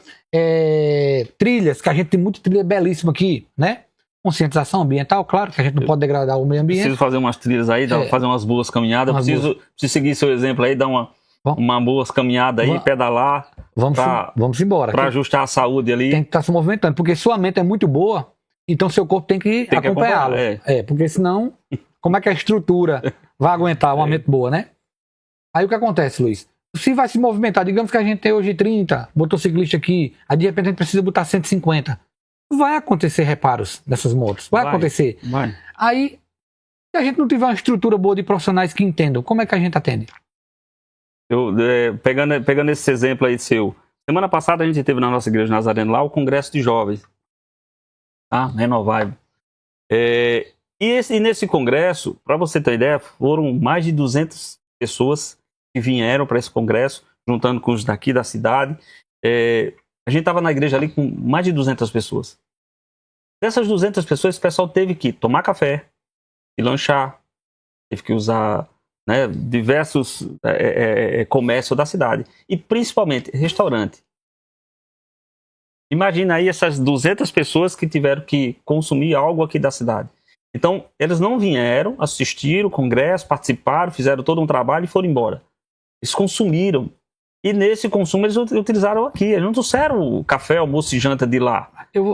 S1: trilhas, que a gente tem muita trilha belíssima aqui, né? Conscientização ambiental, claro, que a gente não pode degradar o meio ambiente.
S2: Preciso fazer umas trilhas aí, fazer umas boas caminhadas. Preciso seguir seu exemplo aí, dar uma boa caminhada aí, pedalar.
S1: Vamos embora.
S2: Para ajustar a saúde ali.
S1: Tem que estar se movimentando, porque sua mente é muito boa, então seu corpo tem que acompanhá-lo. Porque senão, como é que a estrutura vai aguentar uma mente boa, né? Aí o que acontece, Luiz? Se vai se movimentar, digamos que a gente tem hoje 30 motociclistas aqui, aí de repente a gente precisa botar 150. Vai acontecer reparos nessas motos. Vai acontecer.
S2: Vai.
S1: Aí, se a gente não tiver uma estrutura boa de profissionais que entendam, como é que a gente atende?
S2: Pegando esse exemplo aí seu, semana passada a gente teve na nossa igreja Nazareno lá o congresso de jovens, tá? Renovável. E nesse congresso, para você ter ideia, foram mais de 200 pessoas que vieram para esse congresso, juntando com os daqui da cidade. A gente estava na igreja ali com mais de 200 pessoas. Dessas 200 pessoas, o pessoal teve que tomar café e lanchar, teve que usar, né, diversos comércios da cidade. E principalmente restaurante. Imagina aí essas 200 pessoas que tiveram que consumir algo aqui da cidade. Então, eles não vieram, assistiram o congresso, participaram, fizeram todo um trabalho e foram embora. Eles consumiram. E nesse consumo eles utilizaram aqui. Eles não trouxeram o café, almoço e janta de lá.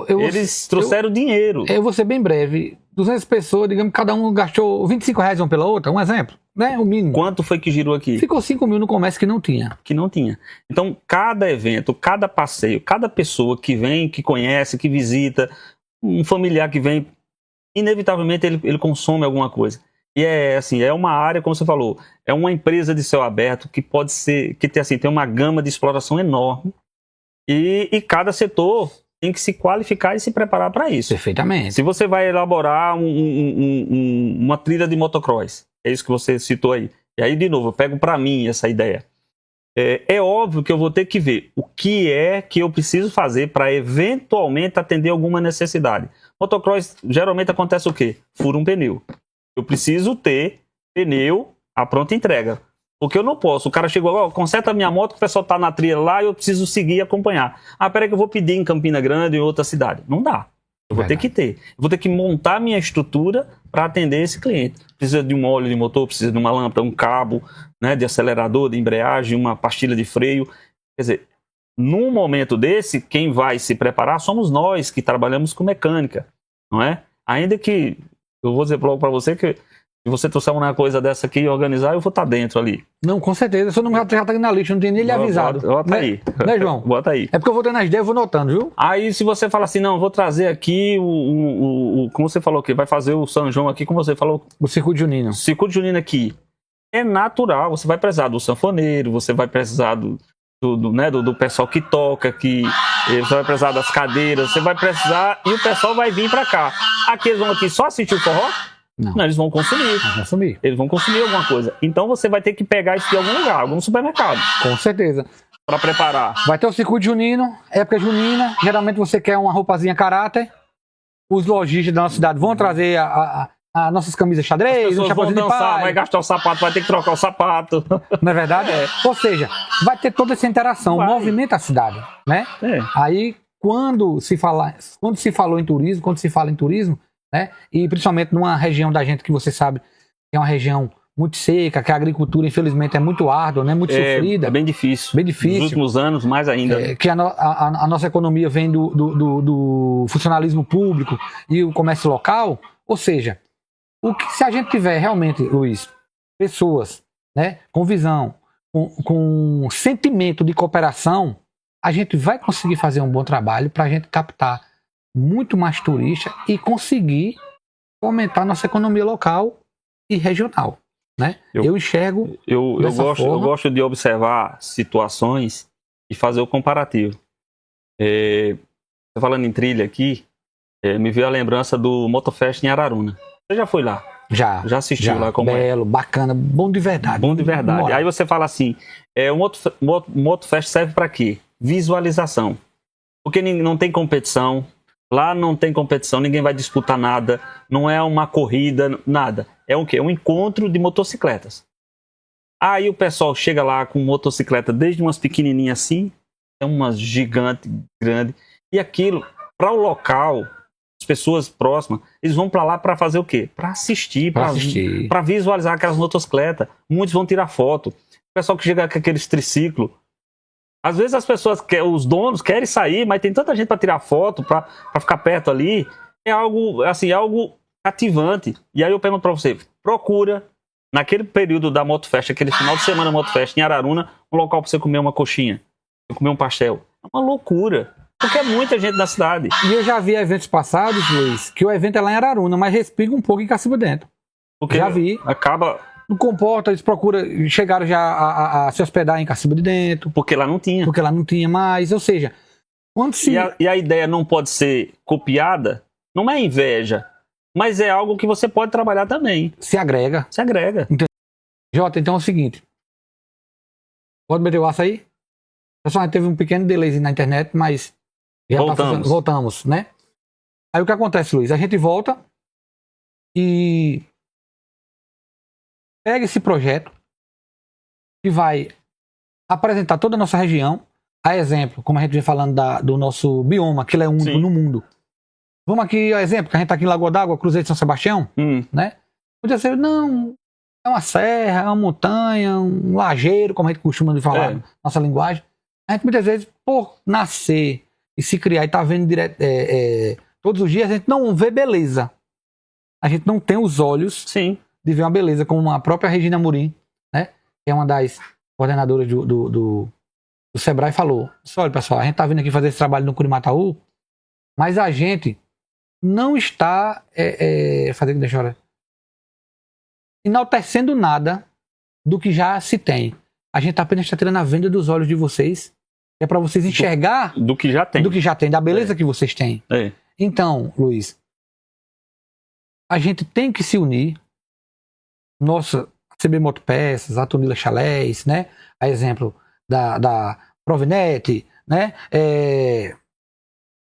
S2: Eles trouxeram dinheiro.
S1: Eu vou ser bem breve. 200 pessoas, digamos que cada um gastou R$25 uma pela outra, um exemplo, né? O mínimo.
S2: Quanto foi que girou aqui?
S1: Ficou 5 mil no comércio que não tinha.
S2: Então, cada evento, cada passeio, cada pessoa que vem, que conhece, que visita, um familiar que vem, inevitavelmente ele consome alguma coisa. E é uma área, como você falou, é uma empresa de céu aberto que pode ser, tem uma gama de exploração enorme e cada setor tem que se qualificar e se preparar para isso.
S1: Perfeitamente.
S2: Se você vai elaborar uma trilha de motocross, é isso que você citou aí. E aí, de novo, eu pego para mim essa ideia. É óbvio que eu vou ter que ver o que é que eu preciso fazer para eventualmente atender alguma necessidade. Motocross, geralmente acontece o quê? Fura um pneu. Eu preciso ter pneu à pronta entrega. Porque eu não posso. O cara chegou, conserta a minha moto, o pessoal tá na trilha lá e eu preciso seguir e acompanhar. Peraí que eu vou pedir em Campina Grande ou em outra cidade. Não dá. Eu vou ter que ter. Eu vou ter que montar minha estrutura para atender esse cliente. Precisa de um óleo de motor, precisa de uma lâmpada, um cabo, né, de acelerador, de embreagem, uma pastilha de freio. Quer dizer, num momento desse, quem vai se preparar somos nós que trabalhamos com mecânica, não é? Ainda que, eu vou dizer logo para você que se você trouxer uma coisa dessa aqui e organizar, eu vou estar dentro ali.
S1: Não, com certeza. Se eu não já tá na lista, não tem nem lhe avisado.
S2: Bota aí.
S1: Né, João?
S2: Bota aí.
S1: É porque eu vou tendo as ideias, eu vou notando, viu?
S2: Aí se você fala assim, não, vou trazer aqui como você falou que vai fazer o São João aqui, como você falou.
S1: O Circuito Junino.
S2: Circuito Junino aqui. É natural, você vai precisar do sanfoneiro, você vai precisar do pessoal que toca, você vai precisar das cadeiras, você vai precisar e o pessoal vai vir para cá. Aqui eles vão aqui só assistir o forró? Não, eles vão consumir. Eles vão consumir alguma coisa. Então você vai ter que pegar isso de algum lugar, algum supermercado.
S1: Com certeza.
S2: Para preparar.
S1: Vai ter o Circuito Junino, época junina. Geralmente você quer uma roupazinha caráter. Os lojistas da nossa cidade vão trazer as nossas camisas xadrez,
S2: as pessoas vão dançar, vai gastar o sapato, vai ter que trocar o sapato.
S1: Não é verdade? Ou seja, vai ter toda essa interação, movimenta a cidade, né? Aí, quando se fala em turismo, quando se fala em turismo, né? E principalmente numa região da gente que você sabe que é uma região muito seca, que a agricultura, infelizmente, é muito árdua, né? Muito sofrida.
S2: É bem difícil.
S1: Bem difícil.
S2: Nos últimos anos, mais ainda.
S1: Que a nossa economia vem do funcionalismo público e o comércio local. Ou seja, se a gente tiver realmente, Luiz, pessoas, né, com visão, com sentimento de cooperação, a gente vai conseguir fazer um bom trabalho para a gente captar muito mais turistas e conseguir aumentar nossa economia local e regional. Né? Eu enxergo
S2: eu gosto de observar situações e fazer o comparativo. Falando em trilha aqui, me veio a lembrança do Motofest em Araruna. Você já foi lá? Já assistiu lá como
S1: belo, bacana, bom de verdade.
S2: Bom de verdade. Aí você fala assim, o Motofest serve para quê? Visualização. Porque não tem competição, lá não tem competição, ninguém vai disputar nada, não é uma corrida, nada. É o quê? Um encontro de motocicletas. Aí o pessoal chega lá com motocicleta, desde umas pequenininhas assim, umas gigantes, grandes. E aquilo, para o local, as pessoas próximas, eles vão para lá para fazer o quê? Para assistir, para visualizar aquelas motocicletas. Muitos vão tirar foto. O pessoal que chega com aqueles triciclos. Às vezes as pessoas, os donos querem sair, mas tem tanta gente para tirar foto, para ficar perto ali. É algo, assim, algo cativante. E aí eu pergunto para você, procura, naquele período da Motofest, aquele final de semana Motofest em Araruna, um local para você comer uma coxinha, comer um pastel. É uma loucura, porque é muita gente da cidade.
S1: E eu já vi eventos passados, Luiz, que o evento é lá em Araruna, mas respinga um pouco em Caciba Dentro.
S2: Porque
S1: já vi.
S2: Acaba...
S1: Não comporta, eles chegaram já a se hospedar em Caciba de Dentro.
S2: Porque lá não tinha.
S1: Porque lá não tinha mais, ou seja... Quando se...
S2: e a ideia não pode ser copiada, não é inveja, mas é algo que você pode trabalhar também.
S1: Se agrega.
S2: Se agrega.
S1: Então, Jota, então é o seguinte. Pode meter o aço aí? Pessoal, a gente teve um pequeno delay na internet, mas já voltamos, né? Aí o que acontece, Luiz? A gente volta e pega esse projeto que vai apresentar toda a nossa região. A exemplo, como a gente vem falando do nosso bioma, que ele é único no mundo. Vamos aqui, a exemplo, que a gente está aqui em Lagoa d'Água, Cruzeiro de São Sebastião, né? Podia ser, não, é uma serra, é uma montanha, um lajeiro, como a gente costuma falar, nossa linguagem. A gente muitas vezes, por nascer e se criar e estar vendo direto, todos os dias, a gente não vê beleza. A gente não tem os olhos de ver uma beleza, como a própria Regina Amorim, né? Que é uma das coordenadoras do Sebrae, falou. Olha, pessoal, a gente está vindo aqui fazer esse trabalho no Curimataú, mas a gente não está enaltecendo nada do que já se tem. A gente apenas está tirando a venda dos olhos de vocês, é para vocês enxergar
S2: do que já tem,
S1: da beleza que vocês têm. Então, Luiz, a gente tem que se unir. Nossa, CB Motopeças, a Tunila Chalés, né? A exemplo da Provinet, né?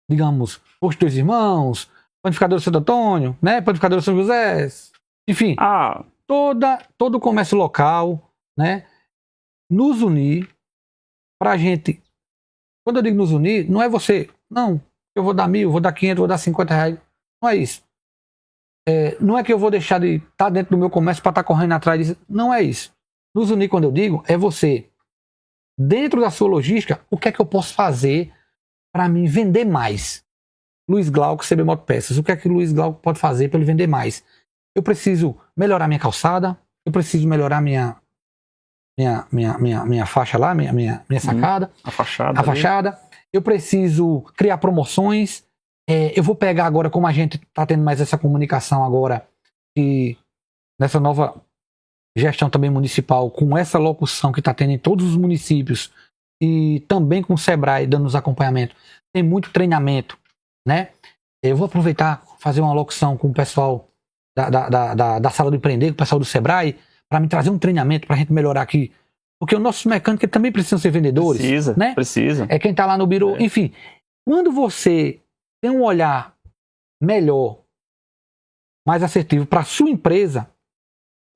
S1: Digamos, Posto Dois Irmãos, Panificador Santo Antônio, né? Panificador São José, enfim, todo o comércio local, né? Nos unir para a gente. Quando eu digo nos unir, não é você, não, eu vou dar 1.000, vou dar 500, vou dar 50 reais. Não é isso. Não é que eu vou deixar de estar dentro do meu comércio para estar correndo atrás disso. Não é isso. Nos unir, quando eu digo, é você, dentro da sua logística, o que é que eu posso fazer para mim vender mais? Luiz Glauco, CB Motopeças, o que é que o Luiz Glauco pode fazer para ele vender mais? Eu preciso melhorar minha calçada, eu preciso melhorar minha faixa lá, minha sacada,
S2: a fachada.
S1: Eu preciso criar promoções. Eu vou pegar agora, como a gente está tendo mais essa comunicação agora, e nessa nova gestão também municipal, com essa locução que está tendo em todos os municípios, e também com o Sebrae dando os acompanhamentos, tem muito treinamento, né? Eu vou aproveitar, fazer uma locução com o pessoal da Sala do Empreender, com o pessoal do Sebrae, para me trazer um treinamento para a gente melhorar aqui. Porque os nossos mecânicos também precisam ser vendedores.
S2: Precisa.
S1: É quem está lá no birô. Enfim, quando você tem um olhar melhor, mais assertivo para a sua empresa,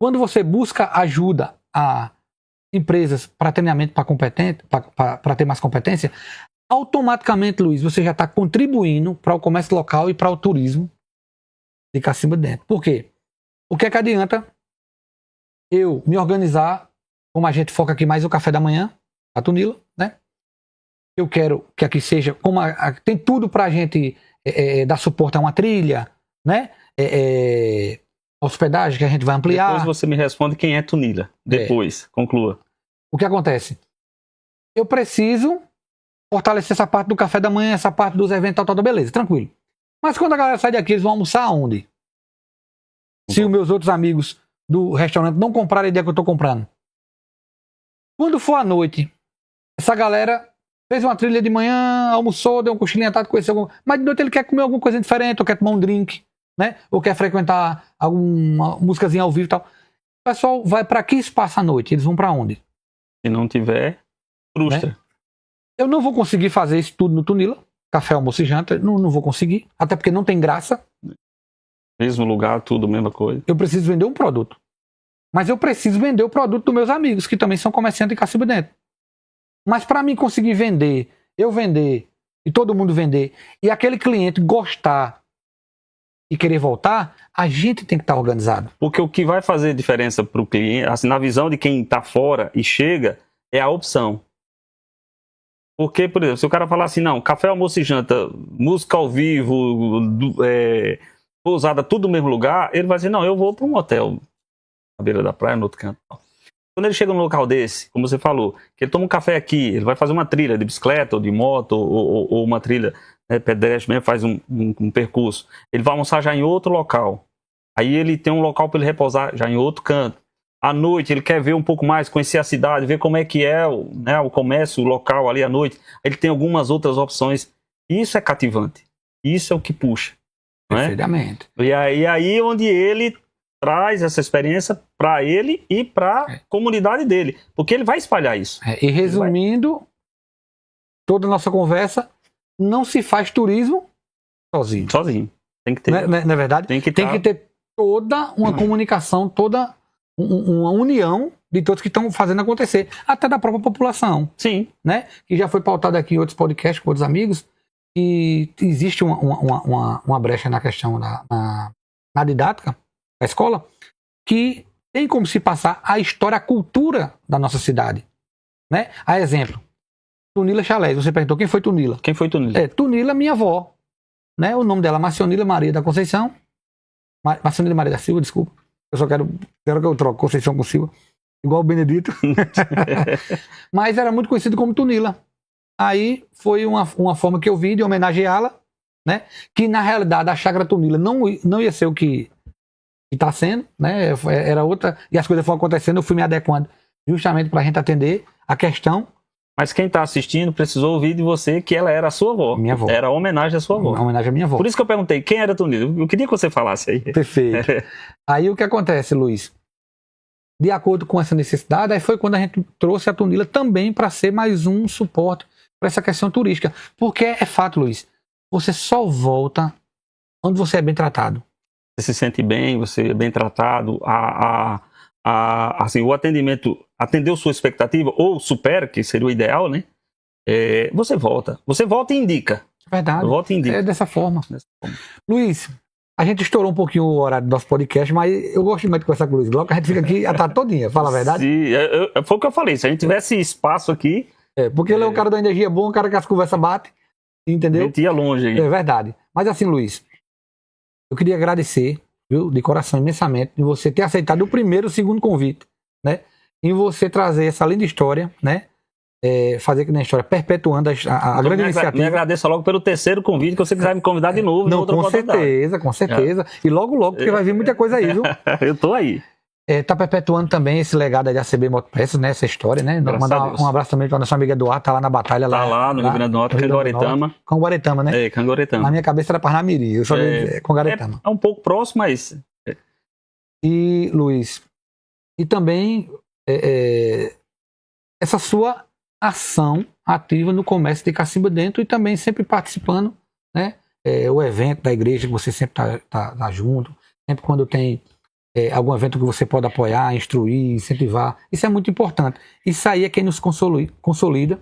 S1: quando você busca ajuda a empresas para treinamento para ter mais competência, automaticamente, Luiz, você já está contribuindo para o comércio local e para o turismo de Cacimba Dentro. Por quê? O que é que adianta eu me organizar, como a gente foca aqui mais o café da manhã, a Tunila, né? Eu quero que aqui seja, como tem tudo pra gente dar suporte a uma trilha, né? Hospedagem que a gente vai ampliar.
S2: Depois você me responde quem é Tunila. Depois, conclua.
S1: O que acontece? Eu preciso fortalecer essa parte do café da manhã, essa parte dos eventos, tal, beleza, tranquilo. Mas quando a galera sai daqui, eles vão almoçar aonde? Se os meus outros amigos do restaurante não comprarem a ideia que eu estou comprando. Quando for à noite, essa galera fez uma trilha de manhã, almoçou, deu um cochilinho à tarde, conheceu algum... Mas de noite ele quer comer alguma coisa diferente, ou quer tomar um drink, né? Ou quer frequentar alguma músicazinha ao vivo e tal. O pessoal vai para que espaço à noite? Eles vão para onde?
S2: Se não tiver, frustra.
S1: Né? Eu não vou conseguir fazer isso tudo no Tunila. Café, almoço e janta, não vou conseguir. Até porque não tem graça.
S2: Mesmo lugar, tudo, mesma coisa.
S1: Eu preciso vender um produto. Mas eu preciso vender o produto dos meus amigos, que também são comerciantes em Cacimba Dentro. Mas para mim conseguir vender, eu vender, e todo mundo vender, e aquele cliente gostar e querer voltar, a gente tem que estar organizado.
S2: Porque o que vai fazer diferença para o cliente, assim, na visão de quem está fora e chega, é a opção. Porque, por exemplo, se o cara falar assim, não, café, almoço e janta, música ao vivo, pousada, tudo no mesmo lugar, ele vai dizer, não, eu vou para um hotel na beira da praia, no outro canto. Quando ele chega num local desse, como você falou, que ele toma um café aqui, ele vai fazer uma trilha de bicicleta ou de moto, ou uma trilha pedestre mesmo, faz um percurso. Ele vai almoçar já em outro local. Aí ele tem um local para ele repousar já em outro canto. À noite ele quer ver um pouco mais, conhecer a cidade, ver como é que é o comércio, o local ali à noite. Ele tem algumas outras opções. Isso é cativante. Isso é o que puxa.
S1: Perfeitamente.
S2: E aí onde ele traz essa experiência para ele e para a comunidade dele. Porque ele vai espalhar isso.
S1: E resumindo, toda a nossa conversa, não se faz turismo sozinho.
S2: Sozinho. Tem que ter.
S1: Não é verdade? Tem que ter toda uma comunicação, toda uma união de todos que estão fazendo acontecer. Até da própria população.
S2: Sim.
S1: Né? Que já foi pautado aqui em outros podcasts com outros amigos. E existe uma brecha na questão na didática da escola, que tem como se passar a história, a cultura da nossa cidade. Né? A exemplo, Tunila Chalés. Você perguntou quem foi Tunila?
S2: Quem foi Tunila?
S1: Tunila, minha avó. Né? O nome dela é Marcionila Maria da Conceição. Marcionila Maria da Silva, desculpa. Eu só quero que eu troque Conceição com Silva. Igual o Benedito. Mas era muito conhecido como Tunila. Aí foi uma forma que eu vi de homenageá-la, né? Que na realidade a chácara Tunila não ia ser o que está sendo, né? Era outra, e as coisas foram acontecendo, eu fui me adequando justamente para a gente atender a questão.
S2: Mas quem está assistindo precisou ouvir de você que ela era a sua avó.
S1: Minha avó.
S2: Era a homenagem à sua avó.
S1: Uma homenagem à minha avó.
S2: Por isso que eu perguntei, quem era Tunila? Eu queria que você falasse aí.
S1: Perfeito. Aí o que acontece, Luiz? De acordo com essa necessidade, aí foi quando a gente trouxe a Tunila também para ser mais um suporte para essa questão turística. Porque é fato, Luiz, você só volta onde você é bem tratado.
S2: Você se sente bem, você é bem tratado, assim, o atendimento atendeu sua expectativa, ou supera, que seria o ideal, né? Você volta e indica.
S1: Verdade.
S2: Volta e indica.
S1: É dessa forma. Luiz, a gente estourou um pouquinho o horário do nosso podcast, mas eu gosto muito de conversar com o Luiz Glauco, a gente fica aqui a tarde todinha, fala a verdade?
S2: Sim, foi o que eu falei, se a gente tivesse espaço aqui...
S1: porque ele é um cara da energia boa, um cara que as conversas batem, entendeu?
S2: A gente ia longe aí.
S1: É verdade. Mas assim, Luiz, eu queria agradecer, viu, de coração imensamente, de você ter aceitado o primeiro e o segundo convite, né? E você trazer essa linda história, né? Fazer aqui na história, perpetuando a grande iniciativa.
S2: Me agradeça logo pelo terceiro convite, que você quiser me convidar de novo.
S1: Não, com certeza. E logo, porque vai vir muita coisa aí, viu?
S2: Eu tô aí.
S1: Tá perpetuando também esse legado aí da ACB Motopeças, né? Essa história, né? Mandar um abraço também para nossa amiga Eduardo, tá lá na batalha.
S2: Tá lá no Rio Grande do Norte, Canguaretama.
S1: Canguaretama, né?
S2: Canguaretama.
S1: Na minha cabeça era Parnamirim, eu só Canguaretama.
S2: É um pouco próximo, mas...
S1: E, Luiz, e também essa sua ação ativa no comércio de Cacimba Dentro e também sempre participando, né? O evento da igreja que você sempre tá junto, sempre quando tem algum evento que você pode apoiar, instruir, incentivar, isso é muito importante. Isso aí é quem nos consolida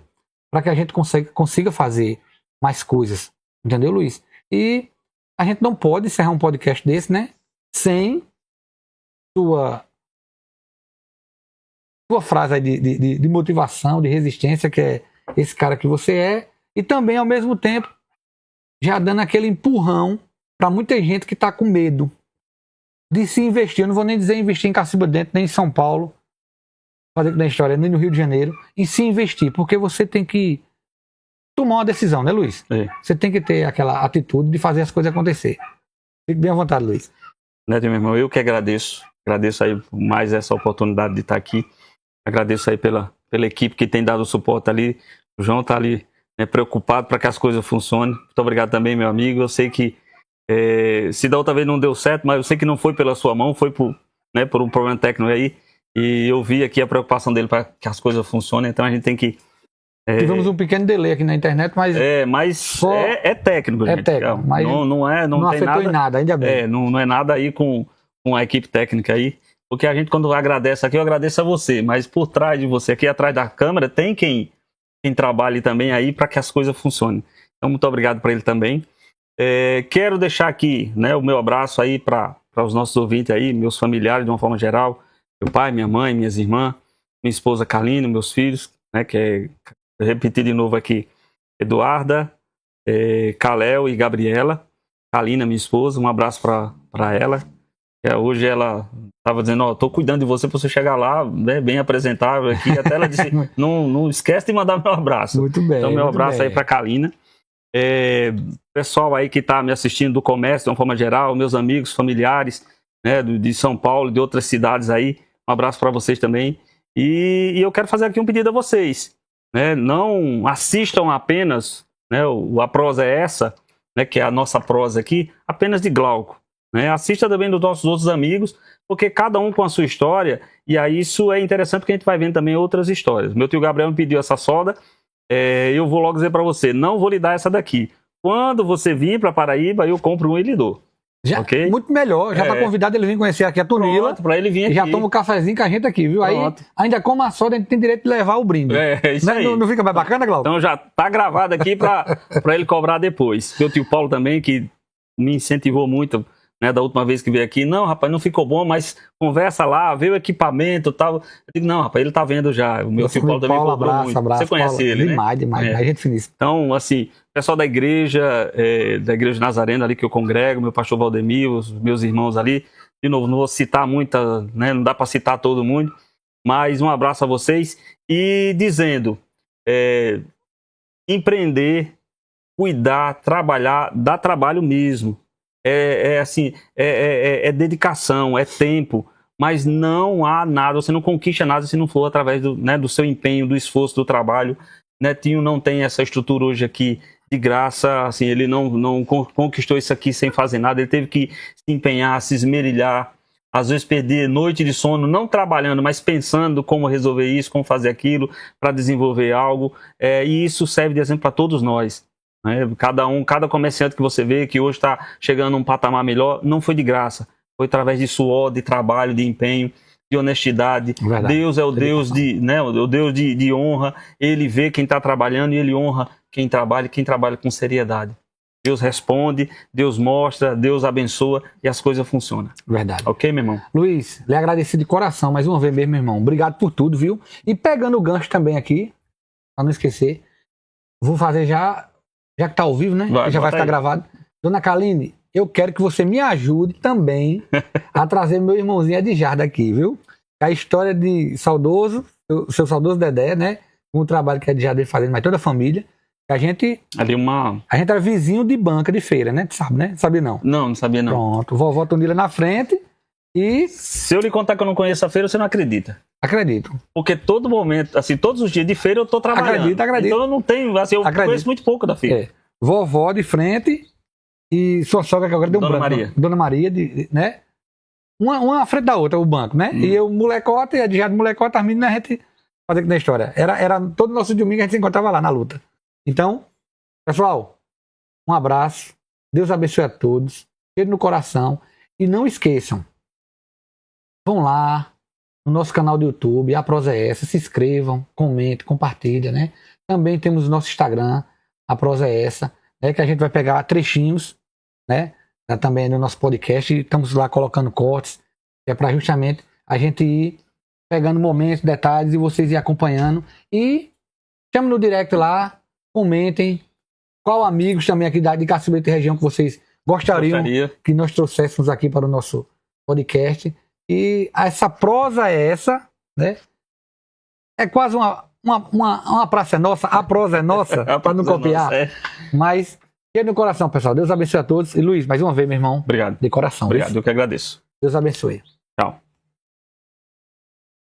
S1: para que a gente consiga fazer mais coisas, entendeu, Luiz? E a gente não pode encerrar um podcast desse, né? Sem sua frase aí de motivação, de resistência, que é esse cara que você é, e também, ao mesmo tempo, já dando aquele empurrão para muita gente que está com medo de se investir. Eu não vou nem dizer investir em Cacimba Dentro, nem em São Paulo, fazer da história, nem no Rio de Janeiro, e se investir, porque você tem que tomar uma decisão, né, Luiz?
S2: É.
S1: Você tem que ter aquela atitude de fazer as coisas acontecer. Fique bem à vontade, Luiz.
S2: Neto, meu irmão, eu que agradeço aí por mais essa oportunidade de estar aqui. Agradeço aí pela equipe que tem dado o suporte ali. O João está ali, né, preocupado para que as coisas funcionem. Muito obrigado também, meu amigo. Eu sei que se da outra vez não deu certo, mas eu sei que não foi pela sua mão, foi por um problema técnico aí. E eu vi aqui a preocupação dele para que as coisas funcionem. Então a gente tem que...
S1: Tivemos um pequeno delay aqui na internet, mas...
S2: Mas é técnico, gente.
S1: É técnico, mas
S2: não tem
S1: afetou
S2: nada,
S1: em nada, ainda bem.
S2: Não é nada aí com a equipe técnica aí. Porque a gente, quando agradece aqui, eu agradeço a você. Mas por trás de você, aqui atrás da câmera, tem quem trabalhe também aí para que as coisas funcionem. Então, muito obrigado para ele também. Quero deixar aqui, né, o meu abraço aí para os nossos ouvintes aí, meus familiares de uma forma geral. Meu pai, minha mãe, minhas irmãs, minha esposa Carlina, meus filhos, né, que é... repetir de novo aqui, Eduarda, Caléu e Gabriela, Kalina, minha esposa, um abraço para ela. Hoje ela estava dizendo, tô cuidando de você para você chegar lá, né, bem apresentável aqui. Até ela disse, não esquece de mandar meu abraço.
S1: Muito bem.
S2: Então, meu abraço aí para Kalina. Pessoal aí que está me assistindo do comércio, de uma forma geral, meus amigos, familiares, né, de São Paulo, de outras cidades aí, um abraço para vocês também. E eu quero fazer aqui um pedido a vocês. Não assistam apenas, né, a prosa é essa, né, que é a nossa prosa aqui, apenas de Glauco. Né? Assista também dos nossos outros amigos, porque cada um com a sua história, e aí isso é interessante porque a gente vai vendo também outras histórias. Meu tio Gabriel me pediu essa soda, eu vou logo dizer para você, não vou lhe dar essa daqui. Quando você vir para Paraíba, eu compro um e lhe dou.
S1: Já,
S2: okay?
S1: Muito melhor, já está convidado ele vir conhecer aqui a Tunila.
S2: Para ele vir aqui.
S1: E já toma um cafezinho com a gente aqui, viu? Aí, ainda como a soda, a gente tem direito de levar o brinde.
S2: Isso aí.
S1: Não fica mais bacana, Glauco?
S2: Então já tá gravado aqui para ele cobrar depois. Meu tio Paulo também, que me incentivou muito, né, da última vez que veio aqui. Não, rapaz, não ficou bom, mas conversa lá, vê o equipamento e tal. Eu digo, não, rapaz, ele tá vendo já. O meu tio Paulo também cobrou muito. Você conhece
S1: Paulo,
S2: ele,
S1: demais,
S2: né?
S1: Demais, gente finíssima.
S2: Então, assim, pessoal da igreja Nazarena ali que eu congrego, meu pastor Valdemir, os meus irmãos ali. De novo, não vou citar muita, né, não dá para citar todo mundo, mas um abraço a vocês. E dizendo, empreender, cuidar, trabalhar, dá trabalho mesmo. É dedicação, é tempo, mas não há nada, você não conquista nada se não for através do seu empenho, do esforço, do trabalho. Netinho não tem essa estrutura hoje aqui de graça, assim, ele não conquistou isso aqui sem fazer nada, ele teve que se empenhar, se esmerilhar, às vezes perder noite de sono, não trabalhando, mas pensando como resolver isso, como fazer aquilo, para desenvolver algo, e isso serve de exemplo para todos nós. Cada comerciante que você vê que hoje está chegando a um patamar melhor, não foi de graça, foi através de suor, de trabalho, de empenho, de honestidade. Verdade. Deus é o Deus o Deus de honra. Ele vê quem está trabalhando e ele honra quem trabalha com seriedade. Deus responde, Deus mostra, Deus abençoa e as coisas funcionam.
S1: Verdade.
S2: Ok, meu irmão?
S1: Luiz, lhe agradeci de coração mais uma vez mesmo, meu irmão. Obrigado por tudo, viu? E pegando o gancho também aqui, para não esquecer, vou fazer já que tá ao vivo, né? Já vai ficar gravado. Dona Kaline, eu quero que você me ajude também a trazer meu irmãozinho Edjardo aqui, viu? A história de saudoso, seu saudoso Dedé, né? Com o trabalho que Edjardo ele fazendo, mas toda a família. A gente era vizinho de banca de feira, né? Tu sabe, né? Sabia não?
S2: Não sabia não.
S1: Pronto, vovó Tunila na frente e...
S2: Se eu lhe contar que eu não conheço a feira, você não acredita.
S1: Acredito.
S2: Porque todo momento, assim, todos os dias de feira eu tô trabalhando.
S1: Acredito.
S2: Então eu não tenho, assim, eu conheço muito pouco da feira.
S1: Vovó de frente e sua sogra que agora deu um
S2: Dona
S1: branco.
S2: Maria.
S1: Dona Maria, né? Uma à frente da outra, o banco, né? E eu, molecota, e a de molecota, as meninas, a gente fazia aqui na história. Era todo nosso domingo a gente se encontrava lá na luta. Então, pessoal, um abraço. Deus abençoe a todos. Cheiro no coração. E não esqueçam, vão lá no nosso canal do YouTube, a prosa é essa, se inscrevam, comentem, compartilhem, né? Também temos o nosso Instagram, a prosa é essa, né? Que a gente vai pegar trechinhos, né? também no nosso podcast, e estamos lá colocando cortes, que é para justamente a gente ir pegando momentos, detalhes e vocês ir acompanhando. E chame no direct lá, comentem qual amigos também aqui de Cacimbeta e região que vocês gostariam que nós trouxéssemos aqui para o nosso podcast. E essa prosa é essa, né? É quase uma praça é nossa, a prosa é nossa, para não copiar. Mas, no coração, pessoal. Deus abençoe a todos. E Luiz, mais uma vez, meu irmão.
S2: Obrigado.
S1: De coração.
S2: Obrigado, eu que agradeço.
S1: Deus abençoe.